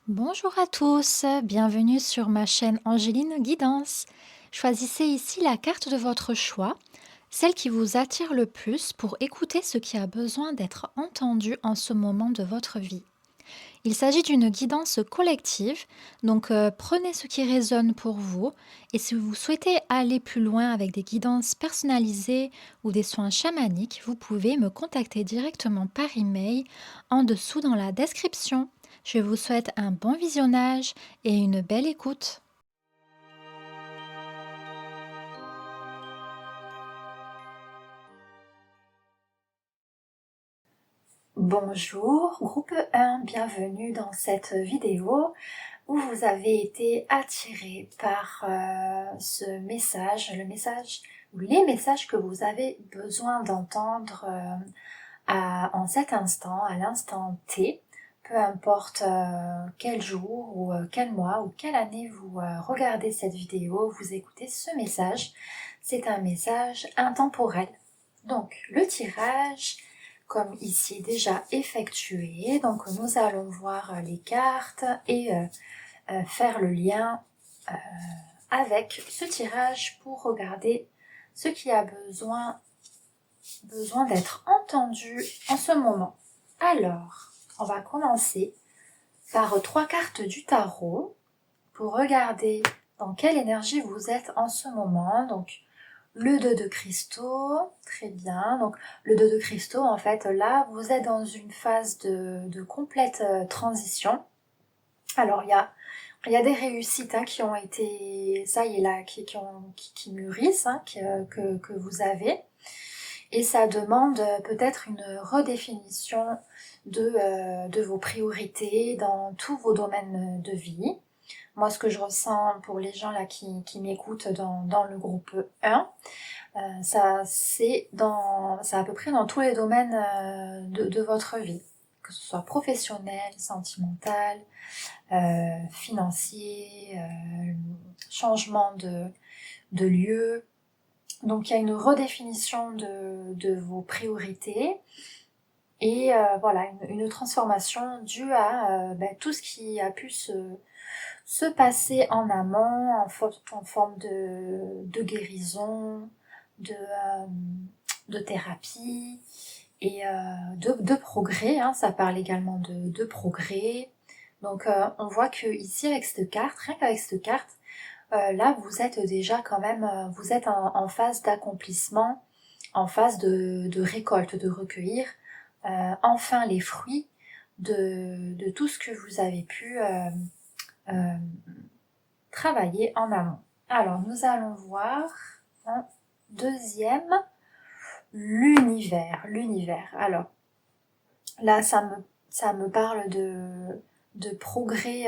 Bonjour à tous, bienvenue sur ma chaîne Angéline Guidance. Choisissez ici la carte de votre choix, celle qui vous attire le plus pour écouter ce qui a besoin d'être entendu en ce moment de votre vie. Il s'agit d'une guidance collective, donc prenez ce qui résonne pour vous et si vous souhaitez aller plus loin avec des guidances personnalisées ou des soins chamaniques, vous pouvez me contacter directement par email en dessous dans la description. Je vous souhaite un bon visionnage et une belle écoute. Bonjour, groupe 1, bienvenue dans cette vidéo où vous avez été attiré par ce message, le message ou les messages que vous avez besoin d'entendre en cet instant, à l'instant T, peu importe quel jour ou quel mois ou quelle année vous regardez cette vidéo, vous écoutez ce message, c'est un message intemporel. Donc le tirage, comme ici déjà effectué, donc nous allons voir les cartes et faire le lien avec ce tirage pour regarder ce qui a besoin d'être entendu en ce moment. Alors, on va commencer par 3 cartes du tarot pour regarder dans quelle énergie vous êtes en ce moment. Donc, le 2 de cristaux, très bien. Donc, le 2 de cristaux, en fait, là, vous êtes dans une phase de complète transition. Alors, il y a des réussites qui ont été, ça y est là, qui mûrissent, que vous avez. Et ça demande peut-être une redéfinition de vos priorités dans tous vos domaines de vie. Moi, ce que je ressens pour les gens là qui m'écoutent dans le groupe 1, c'est à peu près dans tous les domaines de votre vie, que ce soit professionnel, sentimental, financier, changement de lieu. Donc il y a une redéfinition de vos priorités et voilà, une transformation due à tout ce qui a pu se passer en amont en forme de guérison, de thérapie et de progrès. Ça parle également de progrès. Donc on voit que ici avec cette carte, rien qu'avec cette carte, là vous êtes déjà quand même, vous êtes en phase d'accomplissement, en phase de récolte, de recueillir enfin les fruits de tout ce que vous avez pu euh, travailler en amont. Alors nous allons voir un deuxième, l'univers. Alors là ça me parle de progrès,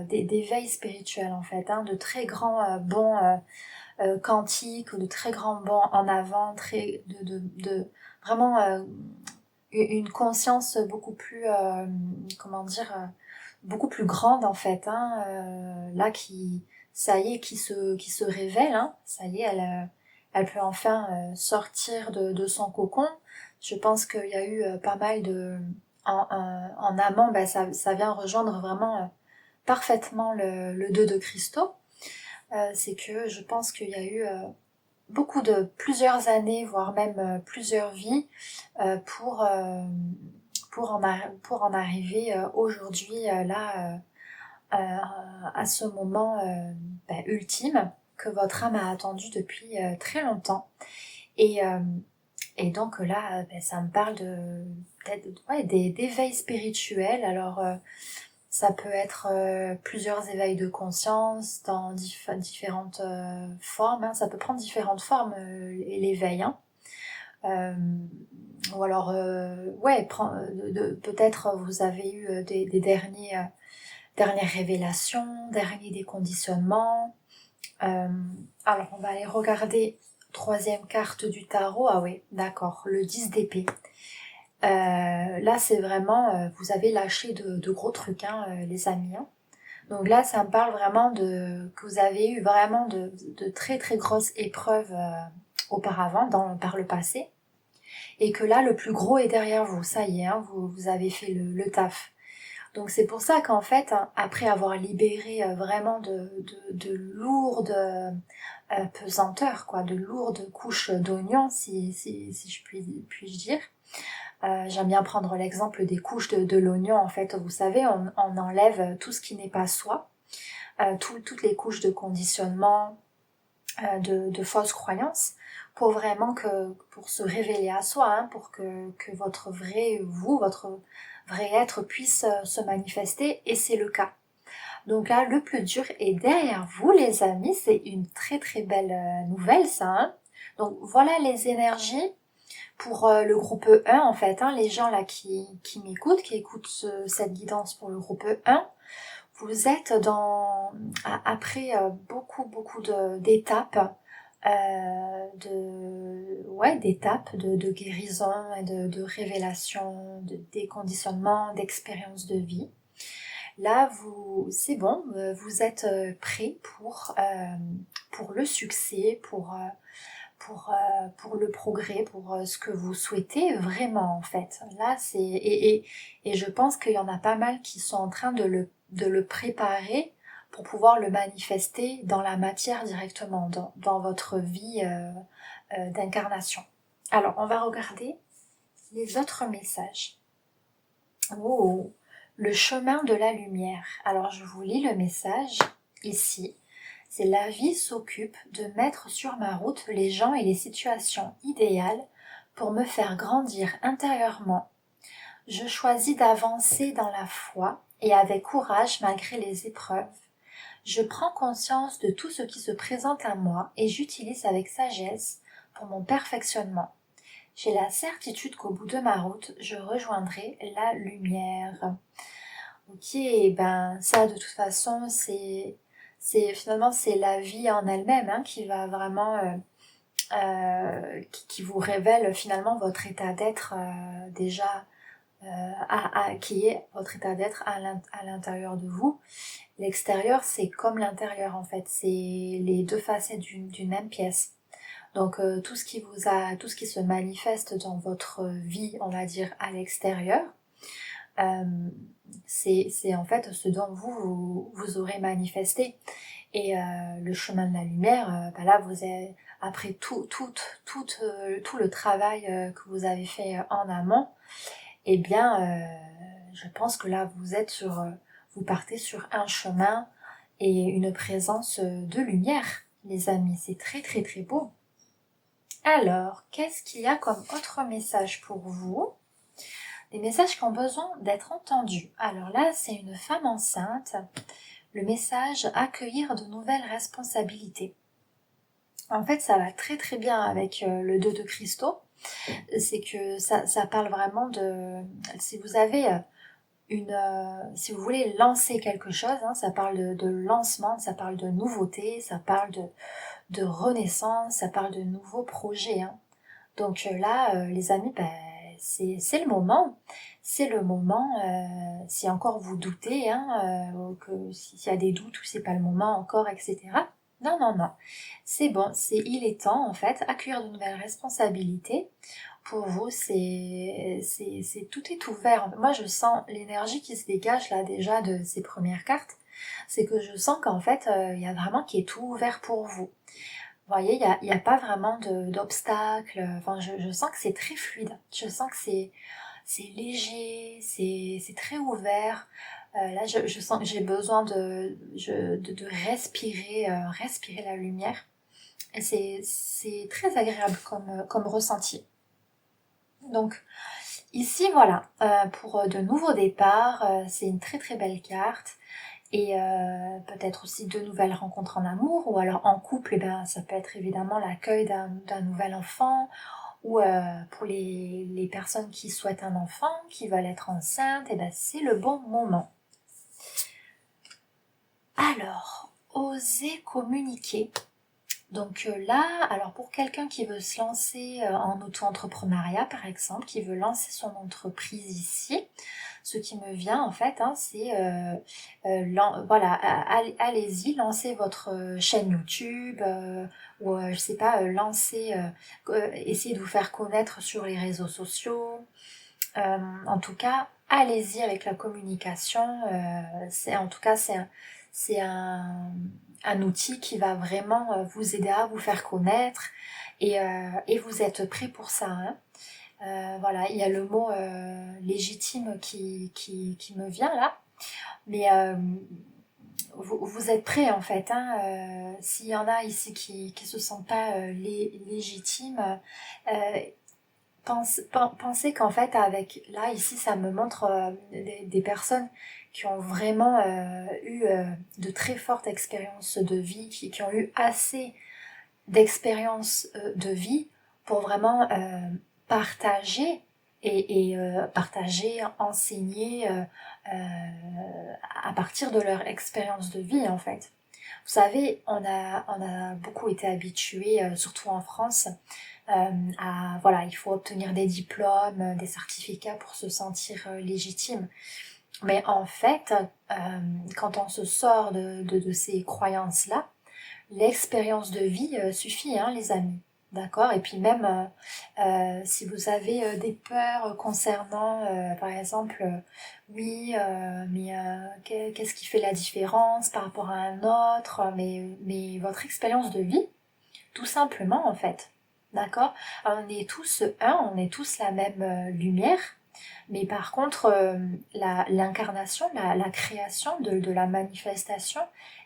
d'éveil spirituel en fait, de très grands bons quantiques, ou de très grands bons en avant, vraiment une conscience beaucoup plus, comment dire, beaucoup plus grande en fait, là ça y est, qui se révèle, ça y est, elle peut enfin sortir de son cocon. Je pense qu'il y a eu pas mal en amont, ça vient rejoindre vraiment parfaitement le 2 de cristaux. C'est que je pense qu'il y a eu plusieurs années, voire même plusieurs vies, euh, pour, euh, pour en arriver aujourd'hui, là, à ce moment ultime que votre âme a attendu depuis très longtemps. Et, euh, et donc là, ça me parle peut-être d'éveil spirituel. Alors, ça peut être plusieurs éveils de conscience dans différentes formes. Ça peut prendre différentes formes, l'éveil. Euh, ou alors, peut-être vous avez eu des dernières révélations, derniers déconditionnements. Alors, on va aller regarder troisième carte du tarot. Ah oui, d'accord, le 10 d'épée. Là, c'est vraiment, vous avez lâché de gros trucs, les amis. Donc là, ça me parle vraiment que vous avez eu vraiment de très très grosses épreuves auparavant, par le passé. Et que là, le plus gros est derrière vous. Ça y est, vous avez fait le taf. Donc c'est pour ça qu'en fait, hein, après avoir libéré vraiment de lourdes pesanteurs, quoi, de lourdes couches d'oignons, si je puis dire. J'aime bien prendre l'exemple des couches de l'oignon. En fait, vous savez, on enlève tout ce qui n'est pas soi, toutes les couches de conditionnement, de fausses croyances, pour vraiment pour se révéler à soi, hein, pour que votre vrai vous, votre vrai être puisse se manifester, et c'est le cas. Donc là, le plus dur est derrière vous, les amis. C'est une très très belle nouvelle, ça. Hein. Donc voilà les énergies pour le groupe E1, en fait. Hein, les gens là qui m'écoutent, qui écoutent cette guidance pour le groupe E1, vous êtes après beaucoup d'étapes, d'étapes de guérison et de révélation, de déconditionnement, d'expérience de vie. Là, c'est bon, vous êtes prêt pour le succès, pour le progrès, pour ce que vous souhaitez vraiment en fait. Là, et je pense qu'il y en a pas mal qui sont en train de le préparer pour pouvoir le manifester dans la matière directement, dans votre vie d'incarnation. Alors, on va regarder les autres messages. Oh, le chemin de la lumière. Alors, je vous lis le message ici. C'est la vie s'occupe de mettre sur ma route les gens et les situations idéales pour me faire grandir intérieurement. Je choisis d'avancer dans la foi et avec courage malgré les épreuves. Je prends conscience de tout ce qui se présente à moi et j'utilise avec sagesse pour mon perfectionnement. J'ai la certitude qu'au bout de ma route, je rejoindrai la lumière. Ok, ben ça de toute façon finalement c'est la vie en elle-même, hein, qui va vraiment qui vous révèle finalement votre état d'être déjà qui est votre état d'être à l'intérieur de vous. L'extérieur c'est comme l'intérieur en fait, c'est les deux facettes d'une même pièce. Donc tout ce qui se manifeste dans votre vie, on va dire à l'extérieur, c'est en fait ce dont vous aurez manifesté. Et le chemin de la lumière, là vous avez, après tout le travail que vous avez fait en amont, eh bien je pense que là vous partez sur un chemin et une présence de lumière, les amis. C'est très très très beau. Alors, qu'est-ce qu'il y a comme autre message pour vous ? Des messages qui ont besoin d'être entendus. Alors là, c'est une femme enceinte. Le message « Accueillir de nouvelles responsabilités ». En fait, ça va très très bien avec le 2 de cristaux. C'est que ça parle vraiment de... Si vous avez si vous voulez lancer quelque chose, hein, ça parle de lancement, ça parle de nouveauté, ça parle de renaissance, ça parle de nouveaux projets. Hein. Donc là, les amis, c'est le moment. C'est le moment, si encore vous doutez, hein, que s'il y a des doutes ou c'est pas le moment encore, etc. Non, non, non. C'est bon, il est temps, en fait, accueillir de nouvelles responsabilités. Pour vous, tout est ouvert. Moi, je sens l'énergie qui se dégage là déjà de ces premières cartes. C'est que je sens qu'en fait, il y a vraiment qui est tout ouvert pour vous. Vous voyez, il y a pas vraiment d'obstacles. Enfin, je sens que c'est très fluide. Je sens que c'est léger, c'est très ouvert. Là, je sens que j'ai besoin de respirer la lumière. Et c'est très agréable comme ressenti. Donc, ici, voilà, pour de nouveaux départs, c'est une très très belle carte. Et peut-être aussi de nouvelles rencontres en amour, ou alors en couple, ça peut être évidemment l'accueil d'un nouvel enfant, ou pour les personnes qui souhaitent un enfant, qui veulent être enceintes, c'est le bon moment. Alors, oser communiquer. Donc là, alors pour quelqu'un qui veut se lancer en auto-entrepreneuriat par exemple, qui veut lancer son entreprise ici, ce qui me vient en fait, hein, c'est voilà, allez-y, lancez votre chaîne YouTube ou je sais pas, essayez de vous faire connaître sur les réseaux sociaux. En tout cas, allez-y avec la communication. C'est un outil qui va vraiment vous aider à vous faire connaître et vous êtes prêt pour ça, hein. Voilà, il y a le mot légitime qui me vient là, mais vous êtes prêts en fait, hein. S'il y en a ici qui se sentent pas légitimes, euh, pensez qu'en fait avec là ici ça me montre des personnes qui ont vraiment eu de très fortes expériences de vie, qui ont eu assez d'expériences de vie pour vraiment partager partager, enseigner à partir de leur expérience de vie en fait. Vous savez, on a beaucoup été habitués, surtout en France, voilà, il faut obtenir des diplômes, des certificats pour se sentir légitime. Mais en fait, quand on se sort de ces croyances-là, l'expérience de vie suffit, hein, les amis. D'accord. Et puis même si vous avez des peurs concernant, par exemple, oui, mais qu'est-ce qui fait la différence par rapport à un autre, mais votre expérience de vie, tout simplement en fait. D'accord. On est tous un, on est tous la même lumière, mais par contre, l'incarnation, la création de la manifestation,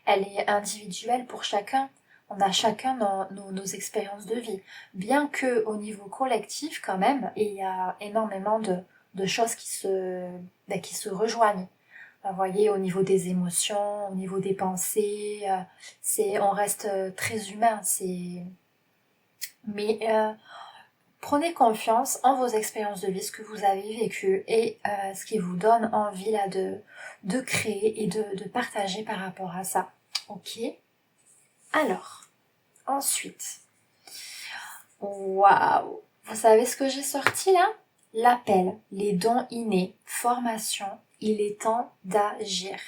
elle est individuelle pour chacun. On a chacun nos expériences de vie. Bien que au niveau collectif, quand même, il y a énormément de choses qui se rejoignent. Vous voyez, au niveau des émotions, au niveau des pensées, on reste très humain. Mais prenez confiance en vos expériences de vie, ce que vous avez vécu et ce qui vous donne envie là de créer et de partager par rapport à ça. Ok. Alors, ensuite, waouh, vous savez ce que j'ai sorti là? L'appel, les dons innés, formation, il est temps d'agir.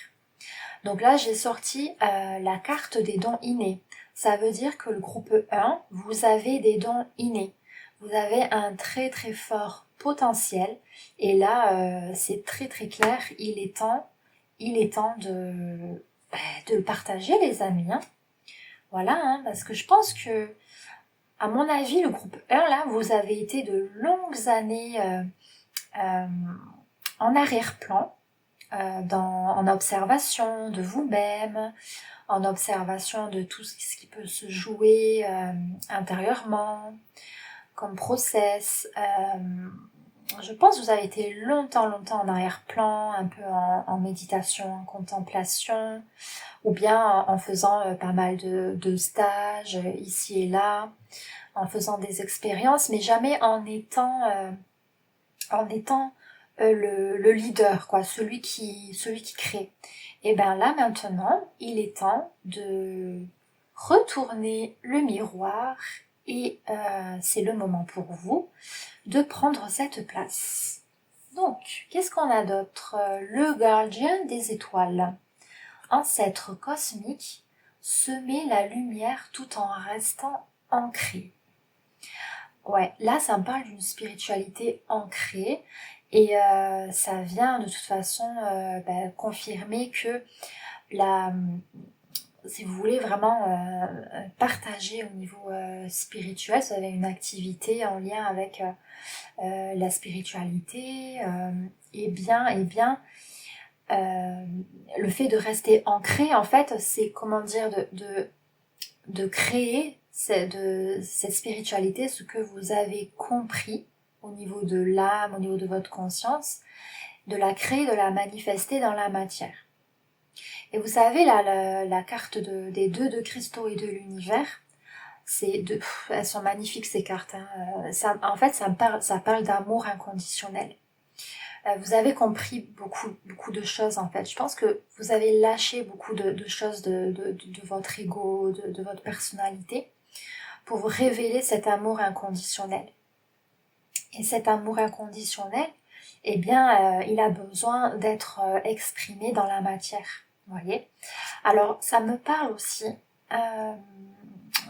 Donc là, j'ai sorti la carte des dons innés. Ça veut dire que le groupe 1, vous avez des dons innés. Vous avez un très très fort potentiel. Et là, c'est très très clair. Il est temps de le partager, les amis, hein. Voilà, hein, parce que je pense que, à mon avis, le groupe 1, là, vous avez été de longues années euh, en arrière-plan, en observation de vous-même, en observation de tout ce qui peut se jouer intérieurement, comme process. Je pense que vous avez été longtemps en arrière-plan, un peu en méditation, en contemplation, ou bien en faisant pas mal de stages ici et là, en faisant des expériences, mais jamais en étant le leader, quoi, celui qui crée. Et bien là maintenant, il est temps de retourner le miroir et c'est le moment pour vous de prendre cette place. Donc, qu'est-ce qu'on a d'autre? Le gardien des étoiles. Ancêtre cosmique, semer la lumière tout en restant ancré. Ouais, là ça me parle d'une spiritualité ancrée et ça vient de toute façon confirmer que si vous voulez vraiment partager au niveau spirituel, si vous avez une activité en lien avec la spiritualité, le fait de rester ancré, en fait, c'est comment dire de créer cette spiritualité, ce que vous avez compris au niveau de l'âme, au niveau de votre conscience, de la créer, de la manifester dans la matière. Et vous savez, là, la carte des deux de cristaux et de l'univers, elles sont magnifiques ces cartes, hein. En fait, ça parle d'amour inconditionnel. Vous avez compris beaucoup de choses en fait. Je pense que vous avez lâché beaucoup de choses de votre ego, de votre personnalité pour vous révéler cet amour inconditionnel. Et cet amour inconditionnel, eh bien, il a besoin d'être exprimé dans la matière. Vous voyez? Alors, ça me parle aussi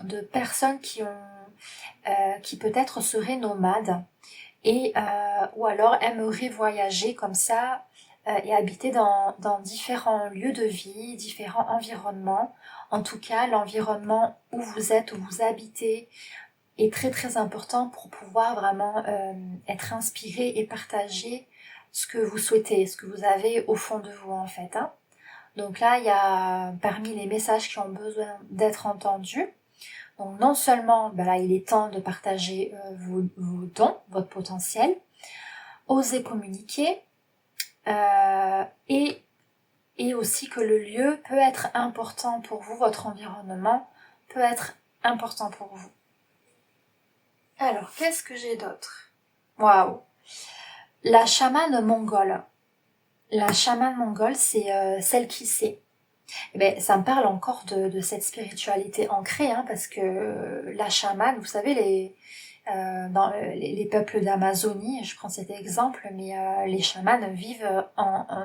de personnes qui ont qui peut-être serait nomade et ou alors aimerait voyager comme ça et habiter dans différents lieux de vie, différents environnements. En tout cas, l'environnement où vous êtes, où vous habitez, est très très important pour pouvoir vraiment être inspiré et partager ce que vous souhaitez, ce que vous avez au fond de vous en fait. Hein. Donc là, il y a parmi les messages qui ont besoin d'être entendus. Donc non seulement, ben là, il est temps de partager vos dons, votre potentiel, oser communiquer, et aussi que le lieu peut être important pour vous, votre environnement peut être important pour vous. Alors, qu'est-ce que j'ai d'autre? Waouh! La chamane mongole. La chamane mongole, c'est celle qui sait. Eh ben, ça me parle encore de cette spiritualité ancrée, hein, parce que la chamane, vous savez, dans les peuples d'Amazonie, je prends cet exemple, mais les chamans vivent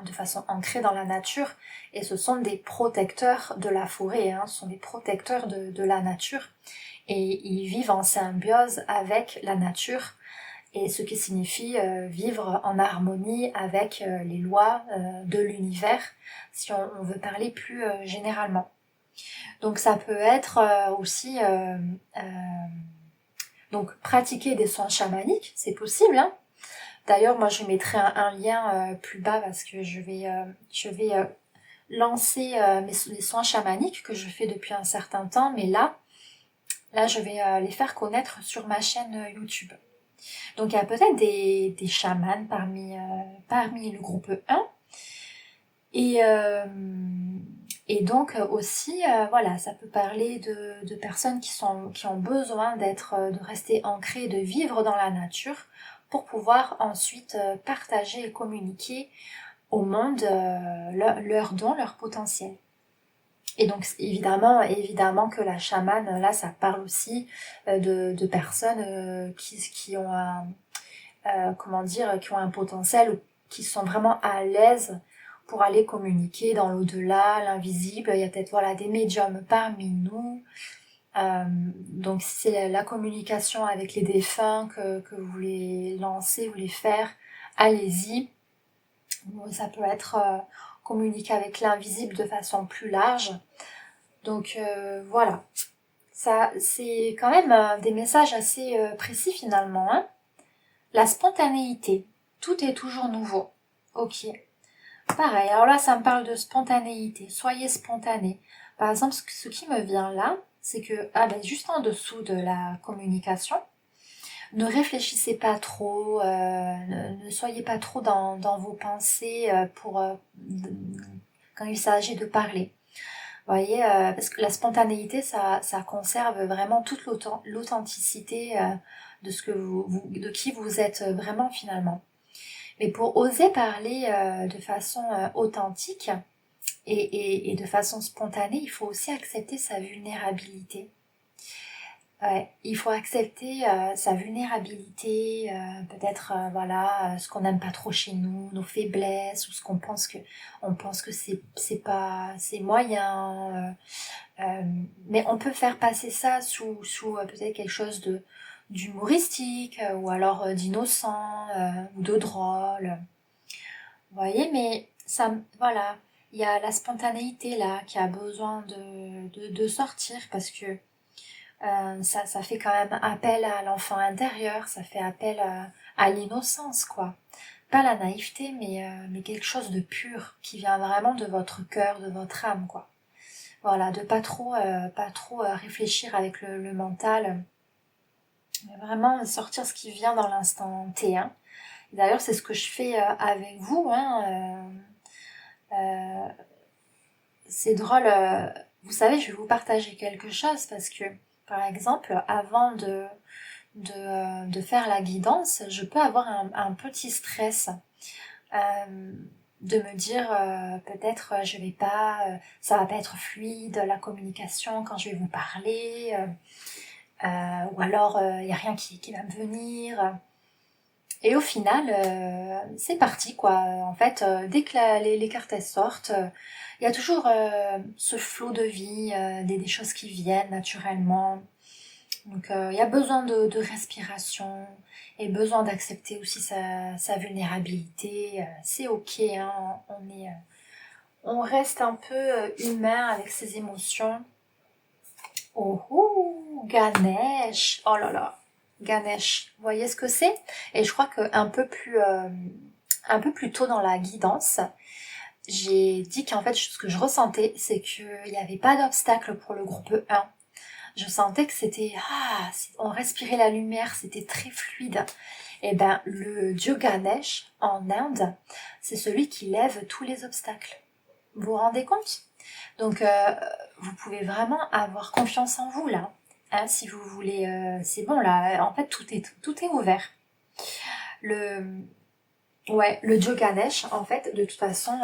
de façon ancrée dans la nature et ce sont des protecteurs de la forêt, hein, ce sont des protecteurs de la nature et ils vivent en symbiose avec la nature et ce qui signifie vivre en harmonie avec les lois de l'univers si on veut parler plus généralement. Donc ça peut être aussi donc pratiquer des soins chamaniques, c'est possible. Hein. D'ailleurs, moi je mettrai un lien plus bas parce que je vais lancer les soins chamaniques que je fais depuis un certain temps, mais là je vais les faire connaître sur ma chaîne YouTube. Donc il y a peut-être des chamans parmi le groupe 1 et donc aussi, voilà, ça peut parler de personnes qui ont besoin de rester ancrées, de vivre dans la nature pour pouvoir ensuite partager et communiquer au monde leurs dons, leur potentiel. Et donc évidemment que la chamane, là, ça parle aussi de personnes qui ont qui ont un potentiel, qui sont vraiment à l'aise pour aller communiquer dans l'au-delà, l'invisible. Il y a peut-être des médiums parmi nous. Donc si c'est la communication avec les défunts que vous voulez lancer, vous voulez faire, allez-y. Ça peut être communiquer avec l'invisible de façon plus large. Donc voilà. Ça, c'est quand même des messages assez précis finalement. Hein. La spontanéité. Tout est toujours nouveau. Ok. Pareil, alors là ça me parle de spontanéité, soyez spontané. Par exemple, ce qui me vient là, c'est que juste en dessous de la communication, ne réfléchissez pas trop, ne soyez pas trop dans vos pensées quand il s'agit de parler. Vous voyez, parce que la spontanéité, ça conserve vraiment toute l'authenticité de ce que de qui vous êtes vraiment finalement. Mais pour oser parler de façon authentique et de façon spontanée, il faut aussi accepter sa vulnérabilité. Ouais, il faut accepter sa vulnérabilité, peut-être ce qu'on n'aime pas trop chez nous, nos faiblesses ou ce qu'on pense que c'est moyen. Mais on peut faire passer ça sous peut-être quelque chose d'humoristique ou alors d'innocent ou de drôle. Vous voyez, mais voilà, il y a la spontanéité là qui a besoin de sortir parce que ça fait quand même appel à l'enfant intérieur, ça fait appel à l'innocence quoi. Pas la naïveté mais quelque chose de pur qui vient vraiment de votre cœur, de votre âme quoi. Voilà, de pas trop réfléchir avec le mental, mais vraiment sortir ce qui vient dans l'instant T. Hein. D'ailleurs, c'est ce que je fais avec vous. Hein, c'est drôle. Vous savez, je vais vous partager quelque chose parce que, par exemple, avant de faire la guidance, je peux avoir un petit stress. De me dire peut-être je vais pas ça va pas être fluide la communication quand je vais vous parler ou alors il y a rien qui va me venir et au final c'est parti quoi en fait dès que les cartes elles sortent il y a toujours ce flot de vie des choses qui viennent naturellement Donc il y a besoin de respiration et besoin d'accepter aussi sa vulnérabilité. C'est ok, hein, on reste un peu humain avec ses émotions. Oh, Ganesh, oh là là, Ganesh, vous voyez ce que c'est? Et je crois qu'un un peu plus tôt dans la guidance, j'ai dit qu'en fait ce que je ressentais, c'est qu'il n'y avait pas d'obstacle pour le groupe 1. Je sentais que on respirait la lumière, c'était très fluide. Et ben le dieu Ganesh en Inde, c'est celui qui lève tous les obstacles. Vous vous rendez compte? Donc vous pouvez vraiment avoir confiance en vous là. Hein, si vous voulez, c'est bon là. En fait tout est ouvert. Le le dieu Ganesh, en fait, de toute façon,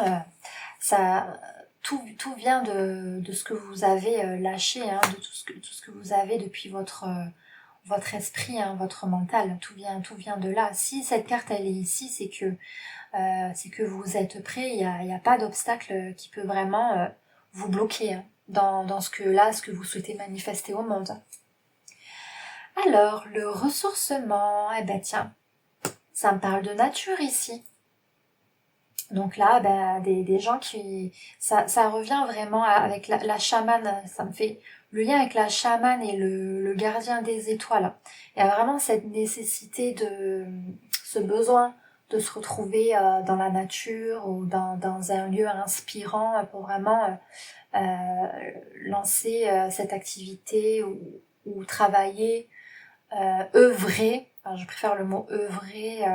ça tout vient de ce que vous avez lâché, hein, de tout ce que vous avez depuis votre esprit, hein, votre mental, tout vient de là. Si cette carte elle est ici, c'est que vous êtes prêt, il y a pas d'obstacle qui peut vraiment vous bloquer, hein, dans ce que vous souhaitez manifester au monde. Alors, le ressourcement, eh ben tiens, ça me parle de nature ici. Donc là, ben, des gens qui... Ça revient vraiment avec la chamane, ça me fait le lien avec la chamane et le gardien des étoiles. Il y a vraiment cette nécessité ce besoin de se retrouver dans la nature ou dans un lieu inspirant pour vraiment lancer cette activité ou travailler, œuvrer, enfin, je préfère le mot œuvrer,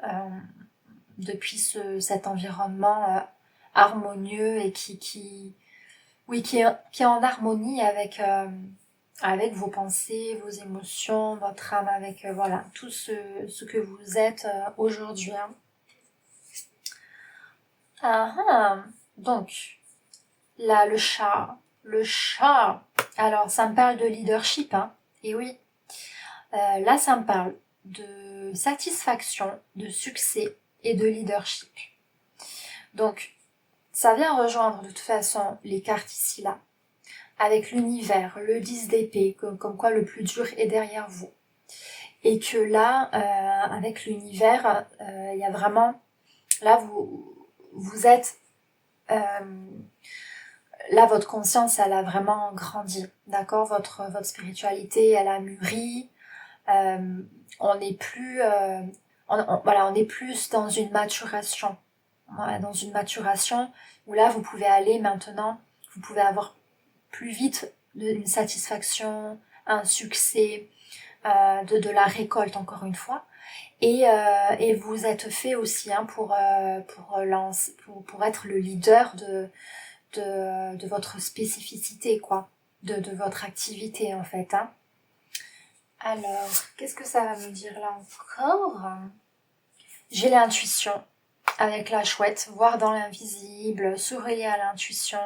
euh, depuis cet environnement harmonieux et qui est en harmonie avec vos pensées, vos émotions, votre âme, avec voilà tout ce que vous êtes aujourd'hui. Hein. Ah, ah. Donc là le chat. Alors ça me parle de leadership, hein. Et oui, là ça me parle de satisfaction, de succès et de leadership. Donc ça vient rejoindre de toute façon les cartes ici là, avec l'univers, le 10 d'épée, comme quoi le plus dur est derrière vous. Et que là, avec l'univers, il y a vraiment, là vous êtes, là votre conscience elle a vraiment grandi, d'accord, votre spiritualité elle a mûri, on n'est plus, voilà, on est plus dans une maturation. Voilà, dans une maturation où là vous pouvez aller maintenant, vous pouvez avoir plus vite une satisfaction, un succès, de la récolte encore une fois. Et vous êtes fait aussi, hein, pour être le leader de votre spécificité, quoi, de votre activité en fait. Hein. Alors, qu'est-ce que ça va me dire là encore? J'ai l'intuition. Avec la chouette, voir dans l'invisible, se relier à l'intuition.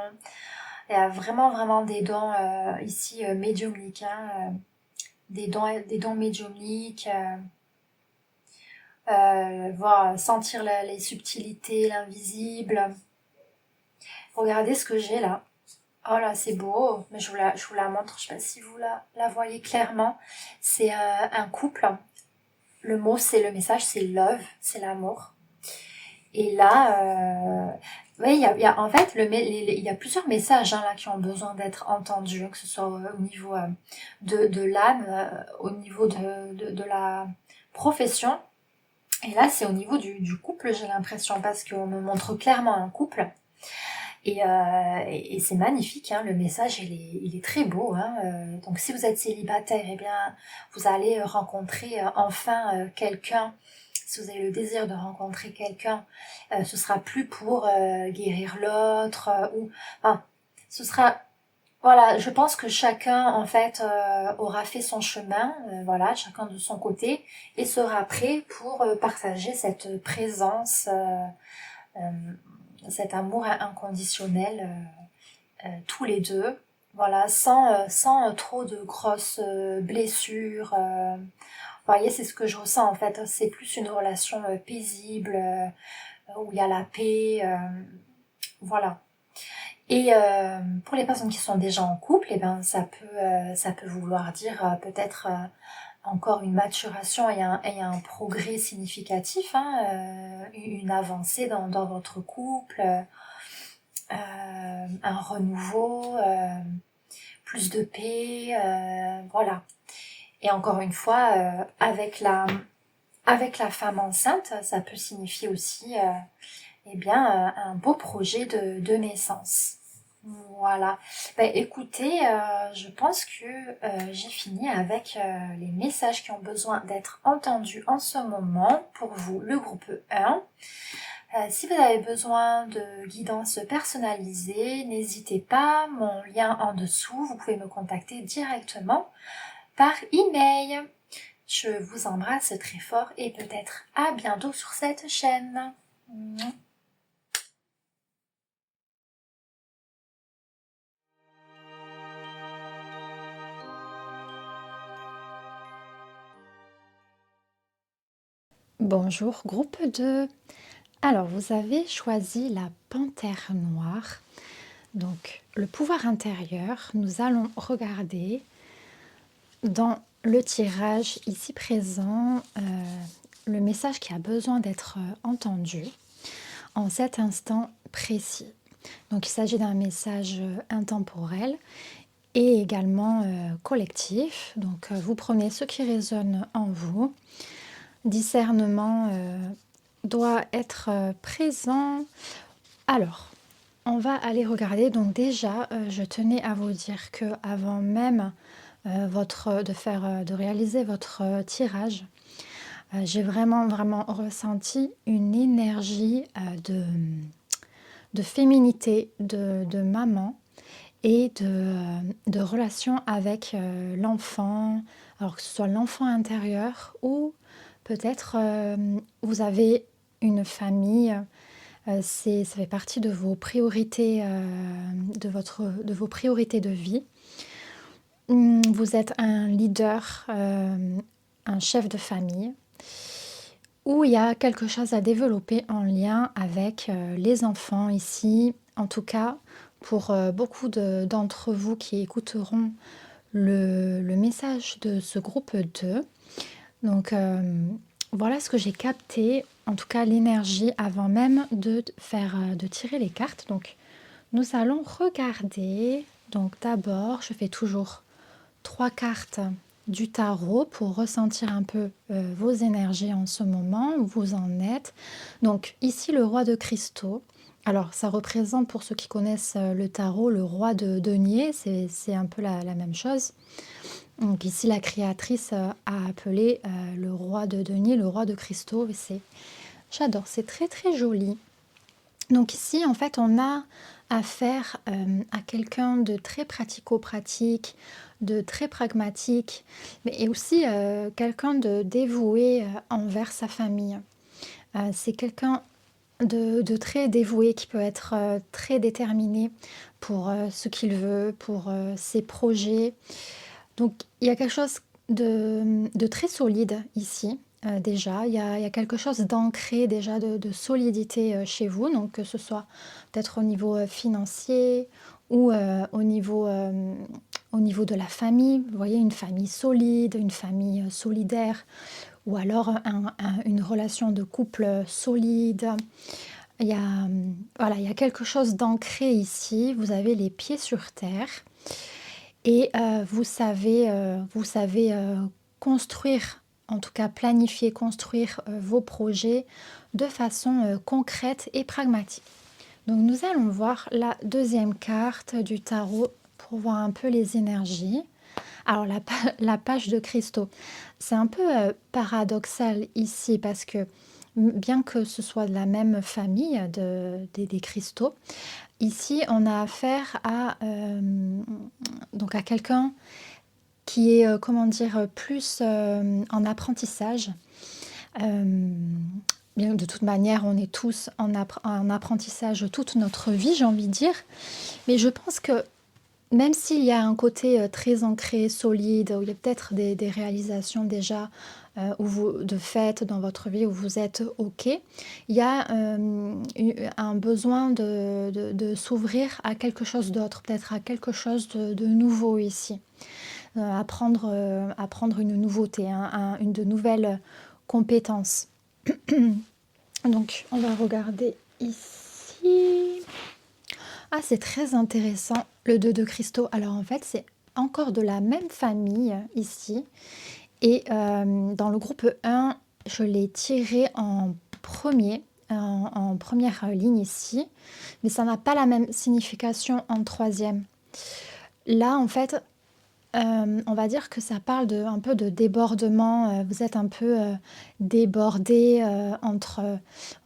Il y a vraiment des dons ici médiumniques, hein, des dons médiumniques, voir, sentir les subtilités, l'invisible. Regardez ce que j'ai là. Oh là, c'est beau, mais je vous la montre, je sais pas si vous la voyez clairement. C'est un couple. Le mot, c'est le message, c'est love, c'est l'amour. Et là, ouais, en fait, il y a plusieurs messages, hein, là qui ont besoin d'être entendus, que ce soit au niveau de l'âme, au niveau de la profession. Et là, c'est au niveau du couple, j'ai l'impression, parce qu'on me montre clairement un couple. Et c'est magnifique, hein, le message il est très beau. Hein, donc si vous êtes célibataire, eh bien vous allez rencontrer enfin quelqu'un. Si vous avez le désir de rencontrer quelqu'un, ce sera plus pour guérir l'autre enfin, ce sera voilà. Je pense que chacun en fait aura fait son chemin, voilà, chacun de son côté, et sera prêt pour partager cette présence. Euh, Cet amour inconditionnel tous les deux, voilà, sans trop de grosses blessures. Vous voyez, c'est ce que je ressens en fait. C'est plus une relation paisible où il y a la paix, voilà. Et pour les personnes qui sont déjà en couple, eh ben, ça peut vouloir dire peut-être encore une maturation et un progrès significatif, hein, une avancée dans votre couple, un renouveau, plus de paix, voilà. Et encore une fois, avec la femme enceinte, ça peut signifier aussi eh bien, un beau projet de naissance. Voilà. Ben, écoutez, je pense que j'ai fini avec les messages qui ont besoin d'être entendus en ce moment pour vous, le groupe 1. Si vous avez besoin de guidance personnalisée, n'hésitez pas, mon lien en dessous, vous pouvez me contacter directement par email. Je vous embrasse très fort et peut-être à bientôt sur cette chaîne. Bonjour, groupe 2. Alors, vous avez choisi la panthère noire. Donc, le pouvoir intérieur, nous allons regarder dans le tirage ici présent le message qui a besoin d'être entendu en cet instant précis. Donc, il s'agit d'un message intemporel et également collectif. Donc, vous prenez ce qui résonne en vous. Discernement doit être présent. Alors, on va aller regarder. Donc déjà, je tenais à vous dire que avant même de réaliser votre tirage, j'ai vraiment ressenti une énergie de féminité, de maman et de relation avec l'enfant, alors que ce soit l'enfant intérieur ou peut-être vous avez une famille, ça fait partie de vos priorités, de vos priorités de vie. Vous êtes un leader, un chef de famille, où il y a quelque chose à développer en lien avec les enfants ici. En tout cas, pour beaucoup d'entre vous qui écouteront le message de ce groupe 2. Donc voilà ce que j'ai capté, en tout cas l'énergie avant même de tirer les cartes. Donc nous allons regarder. Donc d'abord, je fais toujours 3 cartes du tarot pour ressentir un peu vos énergies en ce moment, où vous en êtes. Donc ici le roi de cristaux. Alors ça représente, pour ceux qui connaissent le tarot, le roi de denier, c'est un peu la même chose. Donc ici la créatrice a appelé le roi de denier, le roi de cristaux. J'adore, c'est très très joli. Donc ici en fait on a affaire à quelqu'un de très pratico-pratique, de très pragmatique, mais aussi quelqu'un de dévoué envers sa famille. C'est quelqu'un de très dévoué qui peut être très déterminé pour ce qu'il veut, pour ses projets. Donc il y a quelque chose de très solide ici. Déjà, il y a quelque chose d'ancré déjà de solidité chez vous, donc que ce soit peut-être au niveau financier ou au niveau de la famille. Vous voyez, une famille solide, une famille solidaire, ou alors une relation de couple solide. Il y a, voilà, il y a quelque chose d'ancré ici. Vous avez les pieds sur terre. Et vous savez construire, en tout cas planifier, construire vos projets de façon concrète et pragmatique. Donc nous allons voir la deuxième carte du tarot pour voir un peu les énergies. Alors la page de cristaux, c'est un peu paradoxal ici parce que bien que ce soit de la même famille des cristaux, ici on a affaire donc à quelqu'un qui est, comment dire, plus en apprentissage. Bien, de toute manière, on est tous en apprentissage toute notre vie, j'ai envie de dire. Mais je pense que même s'il y a un côté très ancré, solide, où il y a peut-être des réalisations déjà de fêtes dans votre vie où vous êtes OK. Il y a un besoin de s'ouvrir à quelque chose d'autre, peut-être à quelque chose de nouveau ici. Apprendre une nouveauté, hein, une de nouvelles compétences. Donc, on va regarder ici. Ah, c'est très intéressant, le 2 de cristaux. Alors, en fait, c'est encore de la même famille ici. Et dans le groupe 1, je l'ai tiré en premier, en première ligne ici. Mais ça n'a pas la même signification en troisième. Là, en fait, on va dire que ça parle un peu de débordement. Vous êtes un peu débordé entre,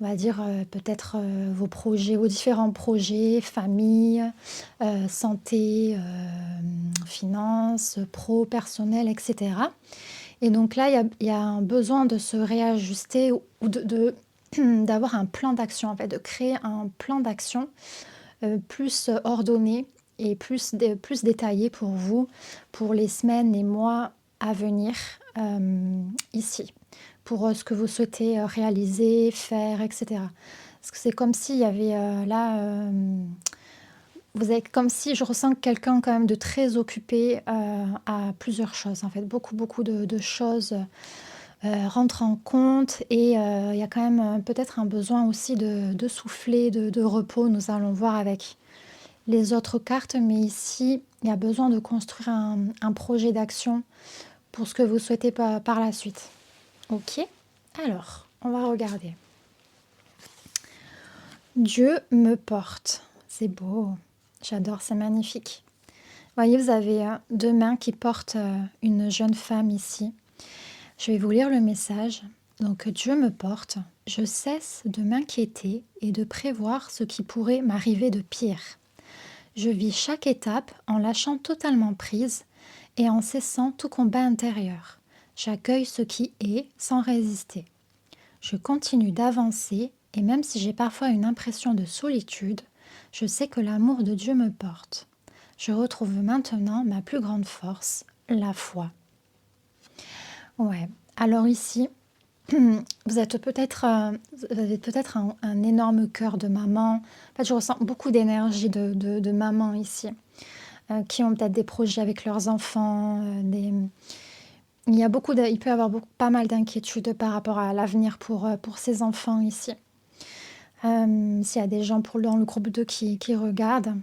on va dire, peut-être vos projets, vos différents projets, famille, santé, finances, pro, personnel, etc. Et donc là, il y a un besoin de se réajuster ou d'avoir un plan d'action, en fait, de créer un plan d'action plus ordonné et plus détaillé pour vous, pour les semaines et mois à venir ici, pour ce que vous souhaitez réaliser, faire, etc. Parce que c'est comme s'il y avait vous êtes comme si je ressens quelqu'un quand même de très occupé à plusieurs choses, en fait, beaucoup de choses rentrent en compte et il y a quand même peut-être un besoin aussi de souffler, de repos. Nous allons voir avec les autres cartes, mais ici, il y a besoin de construire un projet d'action pour ce que vous souhaitez par la suite. Ok. Alors, on va regarder. Dieu me porte. C'est beau. J'adore, c'est magnifique. Voyez, vous avez deux mains qui portent une jeune femme ici. Je vais vous lire le message. Donc, Dieu me porte. Je cesse de m'inquiéter et de prévoir ce qui pourrait m'arriver de pire. Je vis chaque étape en lâchant totalement prise et en cessant tout combat intérieur. J'accueille ce qui est sans résister. Je continue d'avancer et même si j'ai parfois une impression de solitude, je sais que l'amour de Dieu me porte. Je retrouve maintenant ma plus grande force, la foi. Ouais, alors ici, vous avez peut-être un énorme cœur de maman. En fait, je ressens beaucoup d'énergie de maman ici, qui ont peut-être des projets avec leurs enfants. Il peut y avoir pas mal d'inquiétudes par rapport à l'avenir pour ces enfants ici. S'il y a des gens dans le groupe 2 qui regardent.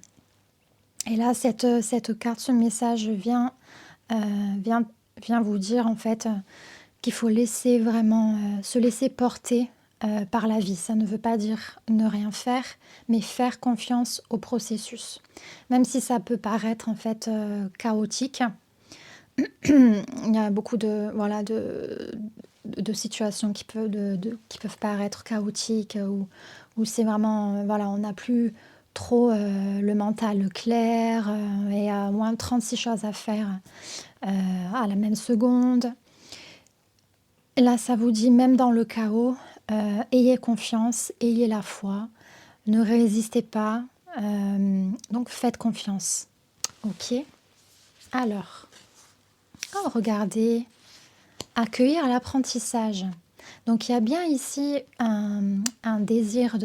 Et là, cette carte, ce message vient vous dire en fait qu'il faut laisser vraiment se laisser porter par la vie. Ça ne veut pas dire ne rien faire, mais faire confiance au processus. Même si ça peut paraître en fait chaotique, il y a beaucoup de situations qui peuvent paraître chaotiques où c'est vraiment, voilà, on n'a plus trop le mental clair et à moins 36 choses à faire à la même seconde. Et là, ça vous dit, même dans le chaos, ayez confiance, ayez la foi, ne résistez pas, donc faites confiance. Ok. Alors, regardez, accueillir l'apprentissage. Donc il y a bien ici un désir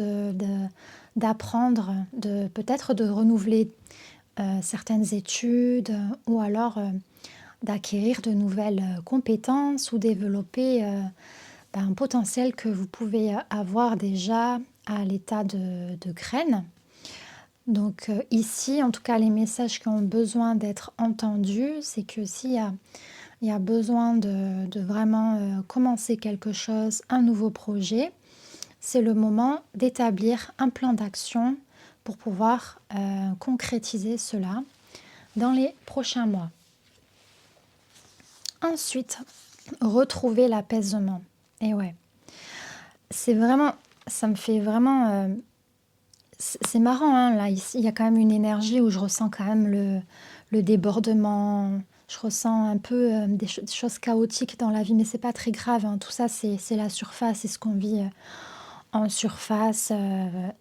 d'apprendre, peut-être de renouveler certaines études ou alors d'acquérir de nouvelles compétences ou développer un potentiel que vous pouvez avoir déjà à l'état de graine. Donc ici, en tout cas, les messages qui ont besoin d'être entendus, c'est que s'il y a besoin de vraiment commencer quelque chose, un nouveau projet, c'est le moment d'établir un plan d'action pour pouvoir concrétiser cela dans les prochains mois. Ensuite, retrouver l'apaisement. Et ouais, c'est vraiment, ça me fait vraiment... c'est marrant, hein, là, ici, il y a quand même une énergie où je ressens quand même le débordement. Je ressens un peu des choses chaotiques dans la vie, mais c'est pas très grave, hein. Tout ça, c'est la surface, c'est ce qu'on vit en surface.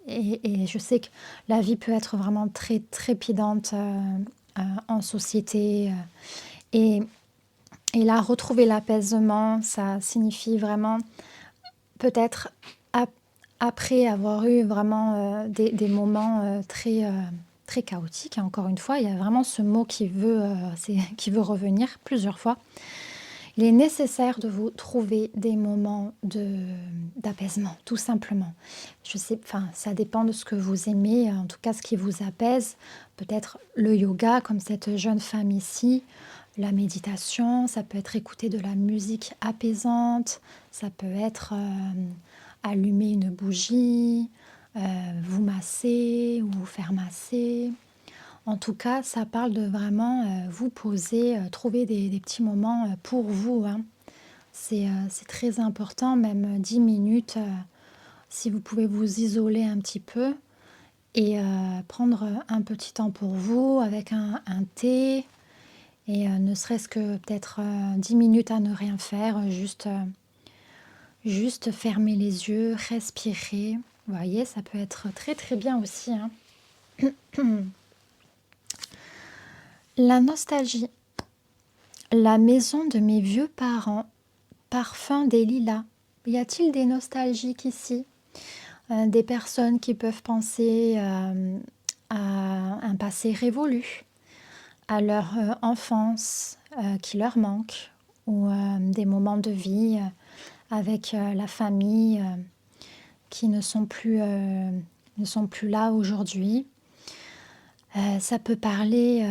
Et je sais que la vie peut être vraiment très trépidante en société. Et Et là, retrouver l'apaisement, ça signifie vraiment peut-être ap après avoir eu vraiment, des moments, très chaotiques, hein, encore une fois, il y a vraiment ce mot qui veut revenir plusieurs fois. Il est nécessaire de vous trouver des moments d'apaisement, tout simplement. Je sais, enfin, ça dépend de ce que vous aimez, en tout cas ce qui vous apaise. Peut-être le yoga, comme cette jeune femme ici, la méditation, ça peut être écouter de la musique apaisante, ça peut être allumer une bougie, vous masser ou vous faire masser. En tout cas, ça parle de vraiment vous poser, trouver des petits moments pour vous, hein. C'est très important, même 10 minutes, si vous pouvez vous isoler un petit peu et prendre un petit temps pour vous avec un thé et ne serait-ce que peut-être 10 minutes à ne rien faire, juste fermer les yeux, respirer. Vous voyez, ça peut être très très bien aussi, hein. La nostalgie. La maison de mes vieux parents, parfum des lilas. Y a-t-il des nostalgiques ici? Des personnes qui peuvent penser à un passé révolu, à leur enfance qui leur manque, ou des moments de vie avec la famille qui ne sont plus là aujourd'hui. Ça peut parler